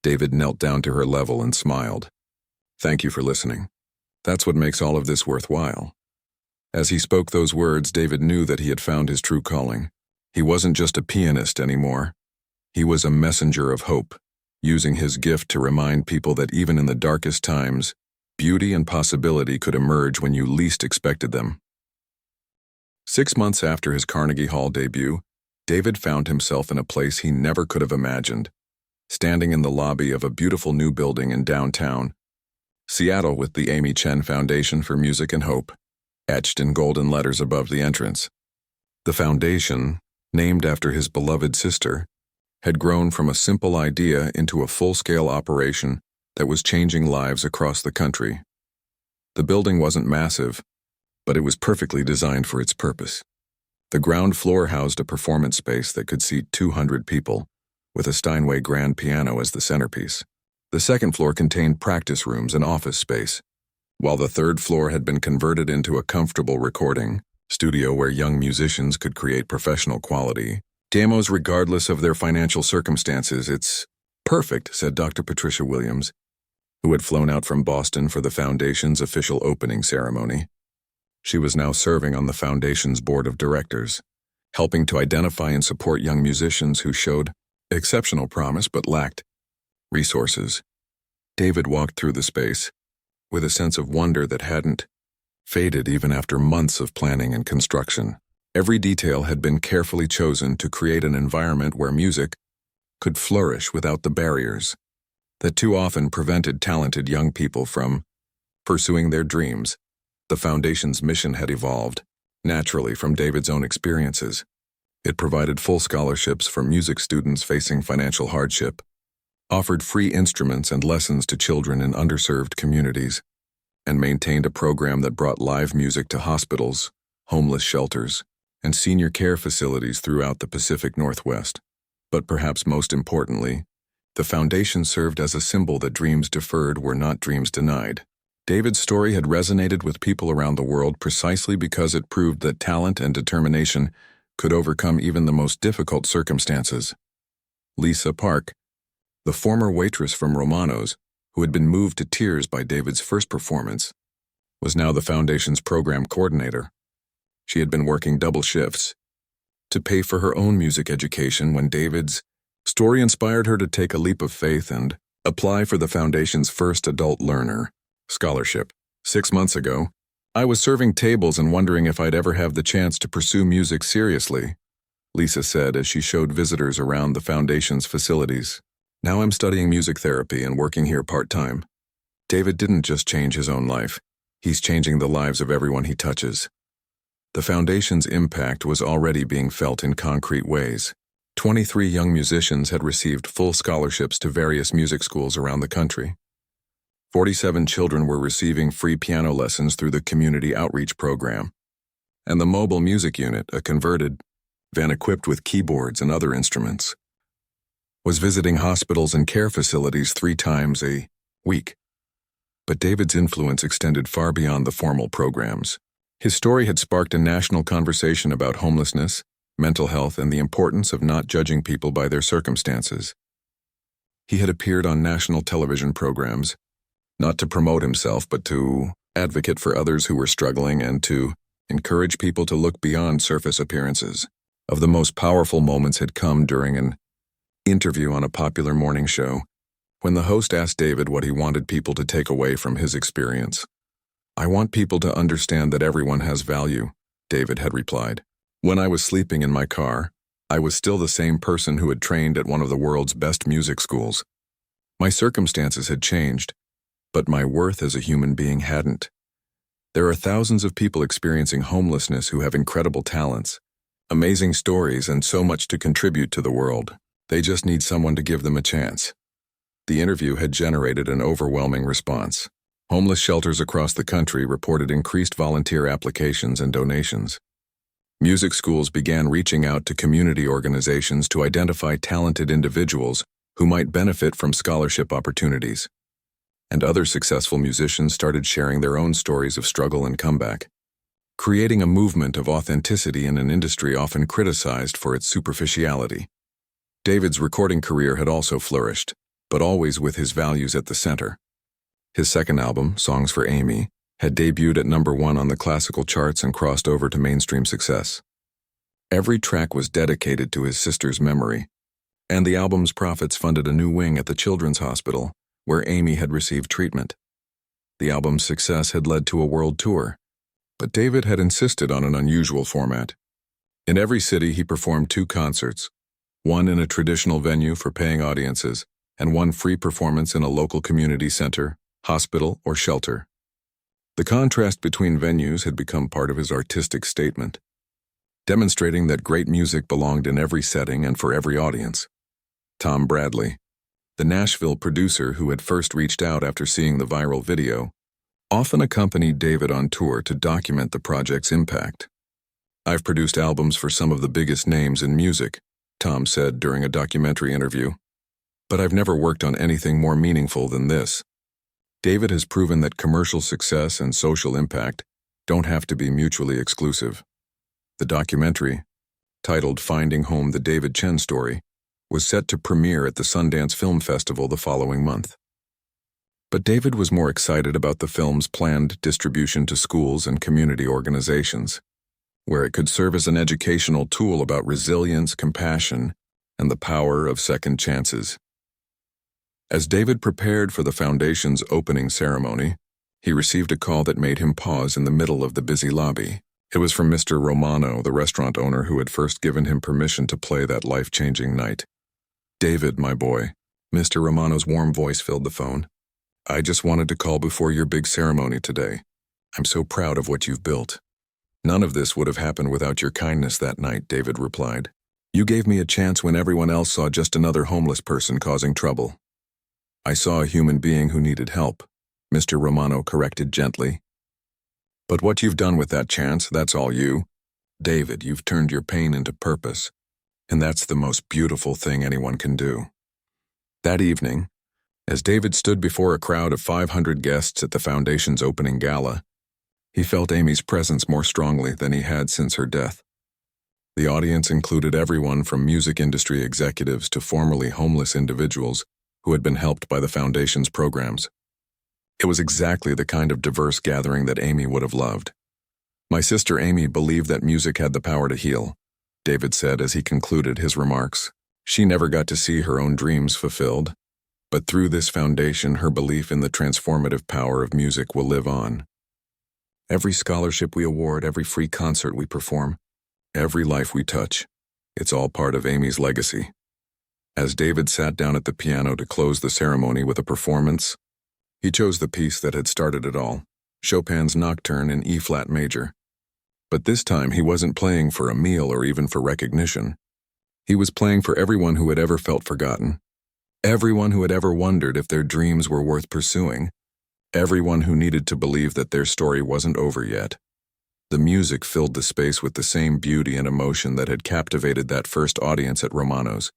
David knelt down to her level and smiled. "Thank you for listening. That's what makes all of this worthwhile." As he spoke those words, David knew that he had found his true calling. He wasn't just a pianist anymore. He was a messenger of hope, using his gift to remind people that even in the darkest times, beauty and possibility could emerge when you least expected them. 6 months after his Carnegie Hall debut, David found himself in a place he never could have imagined, standing in the lobby of a beautiful new building in downtown Seattle with the Amy Chen Foundation for Music and Hope etched in golden letters above the entrance. The foundation, named after his beloved sister, had grown from a simple idea into a full-scale operation that was changing lives across the country. The building wasn't massive, but it was perfectly designed for its purpose. The ground floor housed a performance space that could seat 200 people, with a Steinway grand piano as the centerpiece. The second floor contained practice rooms and office space, while the third floor had been converted into a comfortable recording studio where young musicians could create professional quality demos regardless of their financial circumstances. "It's perfect," said Dr. Patricia Williams, who had flown out from Boston for the foundation's official opening ceremony. She was now serving on the foundation's board of directors, helping to identify and support young musicians who showed exceptional promise but lacked resources. David walked through the space with a sense of wonder that hadn't faded even after months of planning and construction. Every detail had been carefully chosen to create an environment where music could flourish without the barriers that too often prevented talented young people from pursuing their dreams. The foundation's mission had evolved naturally from David's own experiences. It provided full scholarships for music students facing financial hardship, offered free instruments and lessons to children in underserved communities, and maintained a program that brought live music to hospitals, homeless shelters, and senior care facilities throughout the Pacific Northwest. But perhaps most importantly, the foundation served as a symbol that dreams deferred were not dreams denied. David's story had resonated with people around the world precisely because it proved that talent and determination could overcome even the most difficult circumstances. Lisa Park, the former waitress from Romano's, who had been moved to tears by David's first performance, was now the foundation's program coordinator. She had been working double shifts to pay for her own music education when David's story inspired her to take a leap of faith and apply for the foundation's first adult learner scholarship. 6 months ago, I was serving tables and wondering if I'd ever have the chance to pursue music seriously, Lisa said as she showed visitors around the foundation's facilities. Now I'm studying music therapy and working here part-time. David didn't just change his own life. He's changing the lives of everyone he touches. The foundation's impact was already being felt in concrete ways. 23 young musicians had received full scholarships to various music schools around the country. 47 children were receiving free piano lessons through the Community Outreach Program. And the Mobile Music Unit, a converted van equipped with keyboards and other instruments, was visiting hospitals and care facilities 3 times a week. But David's influence extended far beyond the formal programs. His story had sparked a national conversation about homelessness, mental health, and the importance of not judging people by their circumstances. He had appeared on national television programs, not to promote himself, but to advocate for others who were struggling and to encourage people to look beyond surface appearances. Of the most powerful moments had come during an interview on a popular morning show, when the host asked David what he wanted people to take away from his experience. "I want people to understand that everyone has value," David had replied. "When I was sleeping in my car, I was still the same person who had trained at one of the world's best music schools. My circumstances had changed, but my worth as a human being hadn't. There are thousands of people experiencing homelessness who have incredible talents, amazing stories, and so much to contribute to the world. They just need someone to give them a chance." The interview had generated an overwhelming response. Homeless shelters across the country reported increased volunteer applications and donations. Music schools began reaching out to community organizations to identify talented individuals who might benefit from scholarship opportunities. And other successful musicians started sharing their own stories of struggle and comeback, creating a movement of authenticity in an industry often criticized for its superficiality. David's recording career had also flourished, but always with his values at the center. His second album, Songs for Amy, had debuted at #1 on the classical charts and crossed over to mainstream success. Every track was dedicated to his sister's memory, and the album's profits funded a new wing at the Children's Hospital, where Amy had received treatment. The album's success had led to a world tour, but David had insisted on an unusual format. In every city, he performed 2 concerts, one in a traditional venue for paying audiences, and one free performance in a local community center, hospital, or shelter. The contrast between venues had become part of his artistic statement, demonstrating that great music belonged in every setting and for every audience. Tom Bradley, the Nashville producer who had first reached out after seeing the viral video, often accompanied David on tour to document the project's impact. "I've produced albums for some of the biggest names in music," Tom said during a documentary interview, "but I've never worked on anything more meaningful than this." David has proven that commercial success and social impact don't have to be mutually exclusive. The documentary, titled Finding Home: The David Chen Story, was set to premiere at the Sundance Film Festival the following month. But David was more excited about the film's planned distribution to schools and community organizations, where it could serve as an educational tool about resilience, compassion, and the power of second chances. As David prepared for the foundation's opening ceremony, he received a call that made him pause in the middle of the busy lobby. It was from Mr. Romano, the restaurant owner who had first given him permission to play that life-changing night. "David, my boy," Mr. Romano's warm voice filled the phone. "I just wanted to call before your big ceremony today. I'm so proud of what you've built." "None of this would have happened without your kindness that night," David replied. "You gave me a chance when everyone else saw just another homeless person causing trouble." "I saw a human being who needed help," Mr. Romano corrected gently. "But what you've done with that chance, that's all you. David, you've turned your pain into purpose, and that's the most beautiful thing anyone can do." That evening, as David stood before a crowd of 500 guests at the foundation's opening gala, he felt Amy's presence more strongly than he had since her death. The audience included everyone from music industry executives to formerly homeless individuals who had been helped by the foundation's programs. It was exactly the kind of diverse gathering that Amy would have loved. "My sister Amy believed that music had the power to heal," David said as he concluded his remarks. "She never got to see her own dreams fulfilled, but through this foundation, her belief in the transformative power of music will live on. Every scholarship we award, every free concert we perform, every life we touch, It's all part of Amy's legacy. As David sat down at the piano to close the ceremony with a performance, he chose the piece that had started it all, Chopin's Nocturne in E-flat major. But this time he wasn't playing for a meal or even for recognition. He was playing for everyone who had ever felt forgotten, everyone who had ever wondered if their dreams were worth pursuing, everyone who needed to believe that their story wasn't over yet. The music filled the space with the same beauty and emotion that had captivated that first audience at Romano's,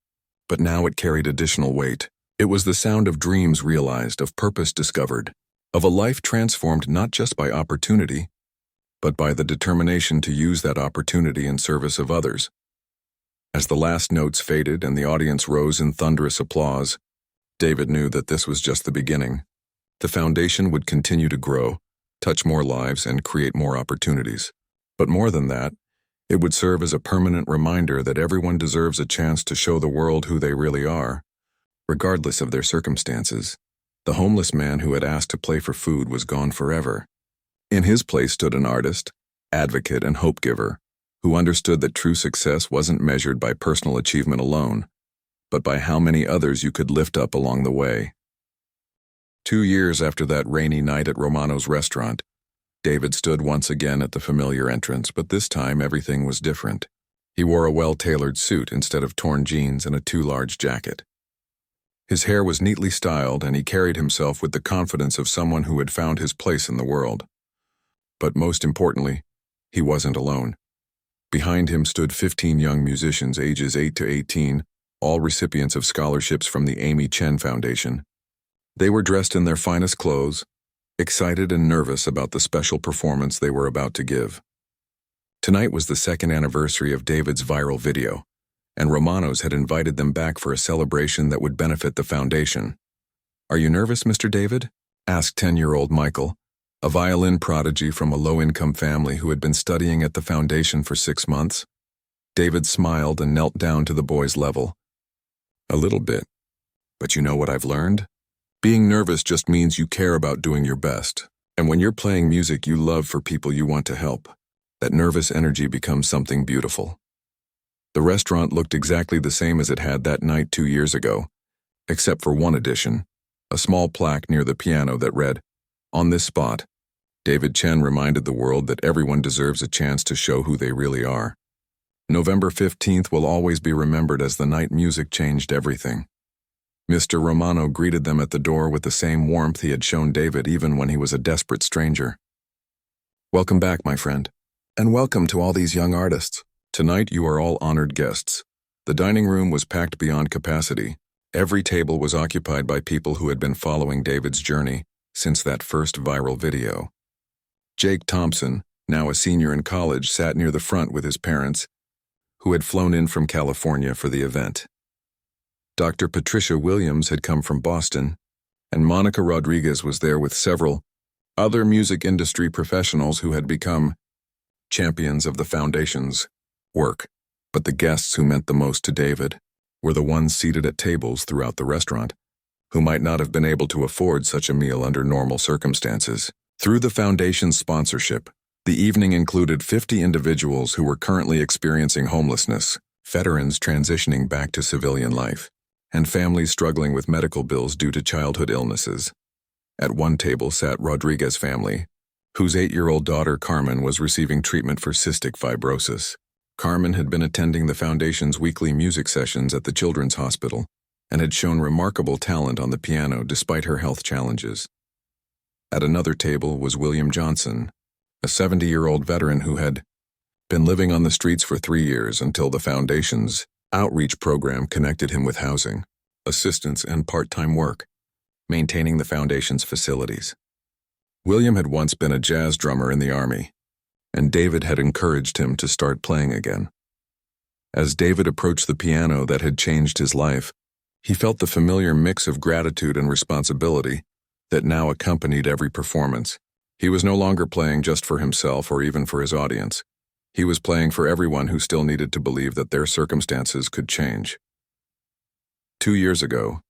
but now it carried additional weight. It was the sound of dreams realized, of purpose discovered, of a life transformed not just by opportunity, but by the determination to use that opportunity in service of others. As the last notes faded and the audience rose in thunderous applause, David knew that this was just the beginning. The foundation would continue to grow, touch more lives, and create more opportunities. But more than that, it would serve as a permanent reminder that everyone deserves a chance to show the world who they really are, regardless of their circumstances. The homeless man who had asked to play for food was gone forever. In his place stood an artist, advocate, and hope giver, who understood that true success wasn't measured by personal achievement alone, but by how many others you could lift up along the way. 2 years after that rainy night at Romano's restaurant, David stood once again at the familiar entrance, but this time everything was different. He wore a well-tailored suit instead of torn jeans and a too-large jacket. His hair was neatly styled, and he carried himself with the confidence of someone who had found his place in the world. But most importantly, he wasn't alone. Behind him stood 15 young musicians ages 8 to 18, all recipients of scholarships from the Amy Chen Foundation. They were dressed in their finest clothes, excited and nervous about the special performance they were about to give. Tonight was the 2nd anniversary of David's viral video, and Romano's had invited them back for a celebration that would benefit the foundation. "Are you nervous, Mr. David?" asked 10-year-old Michael, a violin prodigy from a low-income family who had been studying at the foundation for 6 months. David smiled and knelt down to the boy's level. "A little bit. But you know what I've learned? Being nervous just means you care about doing your best. And when you're playing music you love for people you want to help, that nervous energy becomes something beautiful." The restaurant looked exactly the same as it had that night 2 years ago, except for one addition, a small plaque near the piano that read, "On this spot, David Chen reminded the world that everyone deserves a chance to show who they really are." November 15th will always be remembered as the night music changed everything. Mr. Romano greeted them at the door with the same warmth he had shown David even when he was a desperate stranger. "Welcome back, my friend. And welcome to all these young artists. Tonight you are all honored guests." The dining room was packed beyond capacity. Every table was occupied by people who had been following David's journey since that first viral video. Jake Thompson, now a senior in college, sat near the front with his parents, who had flown in from California for the event. Dr. Patricia Williams had come from Boston, and Monica Rodriguez was there with several other music industry professionals who had become champions of the foundation's work. But the guests who meant the most to David were the ones seated at tables throughout the restaurant, who might not have been able to afford such a meal under normal circumstances. Through the foundation's sponsorship, the evening included 50 individuals who were currently experiencing homelessness, veterans transitioning back to civilian life, and families struggling with medical bills due to childhood illnesses. At one table sat Rodriguez's family, whose 8-year-old daughter Carmen was receiving treatment for cystic fibrosis. Carmen had been attending the foundation's weekly music sessions at the Children's Hospital and had shown remarkable talent on the piano despite her health challenges. At another table was William Johnson, a 70-year-old veteran who had been living on the streets for 3 years until the foundation's outreach program connected him with housing, assistance, and part-time work, maintaining the foundation's facilities. William had once been a jazz drummer in the Army, and David had encouraged him to start playing again. As David approached the piano that had changed his life, he felt the familiar mix of gratitude and responsibility that now accompanied every performance. He was no longer playing just for himself or even for his audience. He was playing for everyone who still needed to believe that their circumstances could change. 2 years ago,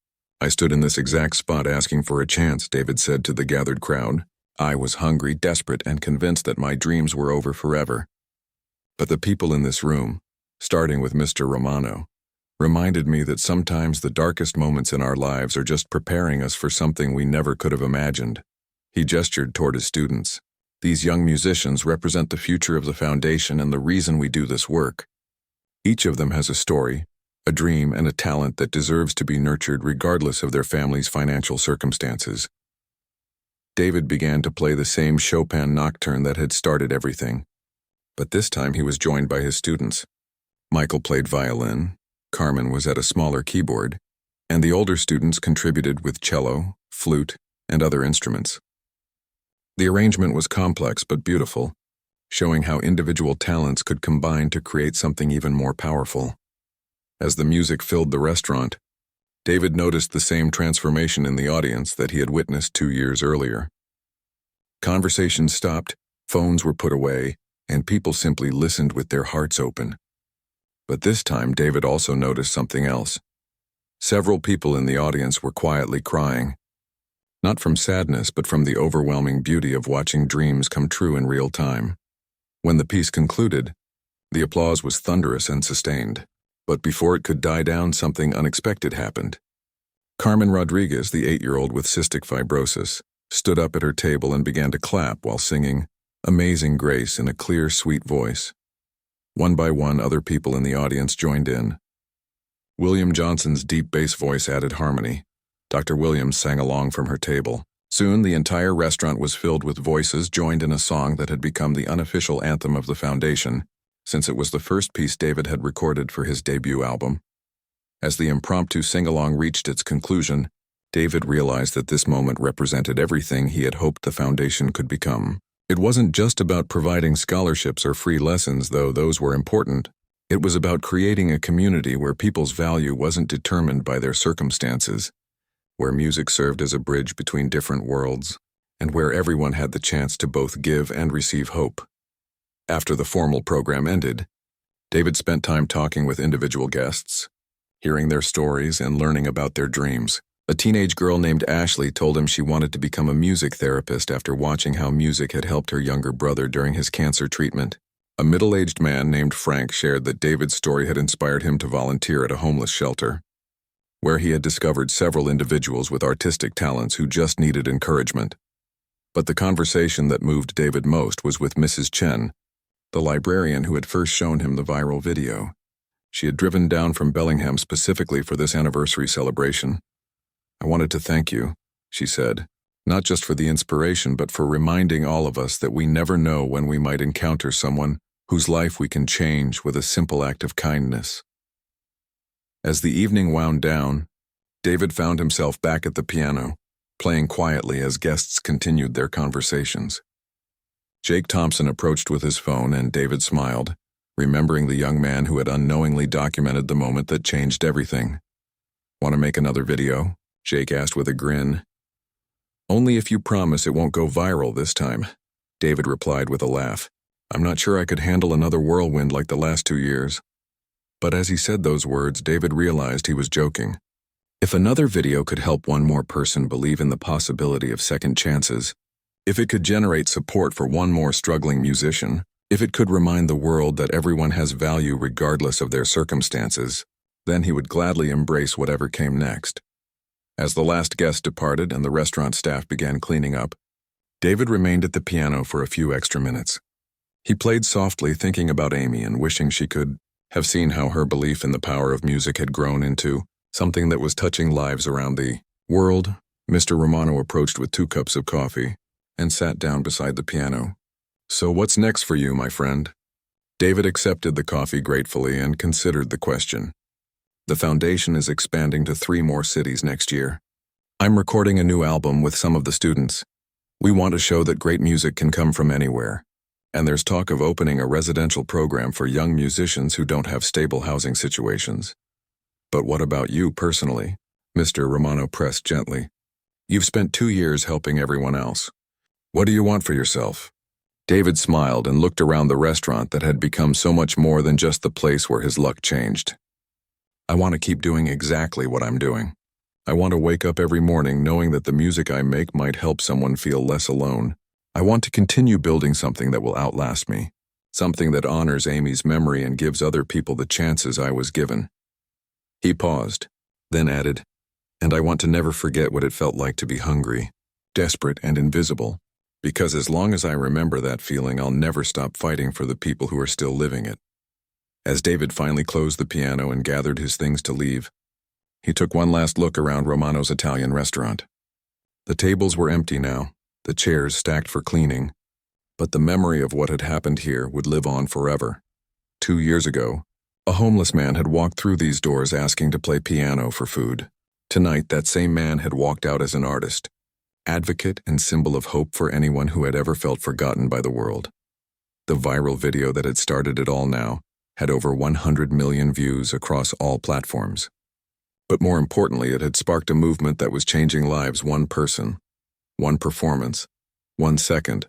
I stood in this exact spot asking for a chance, David said to the gathered crowd. I was hungry, desperate, and convinced that my dreams were over forever. But the people in this room, starting with Mr. Romano, reminded me that sometimes the darkest moments in our lives are just preparing us for something we never could have imagined. He gestured toward his students. These young musicians represent the future of the foundation and the reason we do this work. Each of them has a story, a dream, and a talent that deserves to be nurtured regardless of their family's financial circumstances. David began to play the same Chopin nocturne that had started everything. But this time he was joined by his students. Michael played violin, Carmen was at a smaller keyboard, and the older students contributed with cello, flute, and other instruments. The arrangement was complex but beautiful, showing how individual talents could combine to create something even more powerful. As the music filled the restaurant, David noticed the same transformation in the audience that he had witnessed 2 years earlier. Conversations stopped, phones were put away, and people simply listened with their hearts open. But this time, David also noticed something else. Several people in the audience were quietly crying, not from sadness, but from the overwhelming beauty of watching dreams come true in real time. When the piece concluded, the applause was thunderous and sustained. But before it could die down, something unexpected happened. Carmen Rodriguez, the 8-year-old with cystic fibrosis, stood up at her table and began to clap while singing Amazing Grace in a clear, sweet voice. One by one, other people in the audience joined in. William Johnson's deep bass voice added harmony. Dr. Williams sang along from her table. Soon, the entire restaurant was filled with voices joined in a song that had become the unofficial anthem of the foundation, since it was the first piece David had recorded for his debut album. As the impromptu sing-along reached its conclusion, David realized that this moment represented everything he had hoped the foundation could become. It wasn't just about providing scholarships or free lessons, though those were important. It was about creating a community where people's value wasn't determined by their circumstances, where music served as a bridge between different worlds, and where everyone had the chance to both give and receive hope. After the formal program ended, David spent time talking with individual guests, hearing their stories and learning about their dreams. A teenage girl named Ashley told him she wanted to become a music therapist after watching how music had helped her younger brother during his cancer treatment. A middle-aged man named Frank shared that David's story had inspired him to volunteer at a homeless shelter, where he had discovered several individuals with artistic talents who just needed encouragement. But the conversation that moved David most was with Mrs. Chen, the librarian who had first shown him the viral video. She had driven down from Bellingham specifically for this anniversary celebration. "I wanted to thank you," she said, "not just for the inspiration, but for reminding all of us that we never know when we might encounter someone whose life we can change with a simple act of kindness." As the evening wound down, David found himself back at the piano, playing quietly as guests continued their conversations. Jake Thompson approached with his phone, and David smiled, remembering the young man who had unknowingly documented the moment that changed everything. "Want to make another video?" Jake asked with a grin. "Only if you promise it won't go viral this time," David replied with a laugh. "I'm not sure I could handle another whirlwind like the last 2 years." But as he said those words, David realized he was joking. If another video could help one more person believe in the possibility of second chances, if it could generate support for one more struggling musician, if it could remind the world that everyone has value regardless of their circumstances, then he would gladly embrace whatever came next. As the last guest departed and the restaurant staff began cleaning up, David remained at the piano for a few extra minutes. He played softly, thinking about Amy and wishing she could have seen how her belief in the power of music had grown into something that was touching lives around the world. Mr. Romano approached with 2 cups of coffee and sat down beside the piano. "So what's next for you, my friend?" David accepted the coffee gratefully and considered the question. "The foundation is expanding to 3 more cities next year. I'm recording a new album with some of the students. We want to show that great music can come from anywhere. And there's talk of opening a residential program for young musicians who don't have stable housing situations." "But what about you personally?" Mr. Romano pressed gently. "You've spent 2 years helping everyone else. What do you want for yourself?" David smiled and looked around the restaurant that had become so much more than just the place where his luck changed. "I want to keep doing exactly what I'm doing. I want to wake up every morning knowing that the music I make might help someone feel less alone. I want to continue building something that will outlast me. something that honors Amy's memory and gives other people the chances I was given. He paused, then added, "And I want to never forget what it felt like to be hungry, desperate and invisible, because as long as I remember that feeling, I'll never stop fighting for the people who are still living it." As David finally closed the piano and gathered his things to leave, he took one last look around Romano's Italian restaurant. The tables were empty now, the chairs stacked for cleaning, but the memory of what had happened here would live on forever. 2 years ago, a homeless man had walked through these doors asking to play piano for food. Tonight, that same man had walked out as an artist, advocate and symbol of hope for anyone who had ever felt forgotten by the world. The viral video that had started it all now had over 100 million views across all platforms. But more importantly, it had sparked a movement that was changing lives one person, one performance, 1 second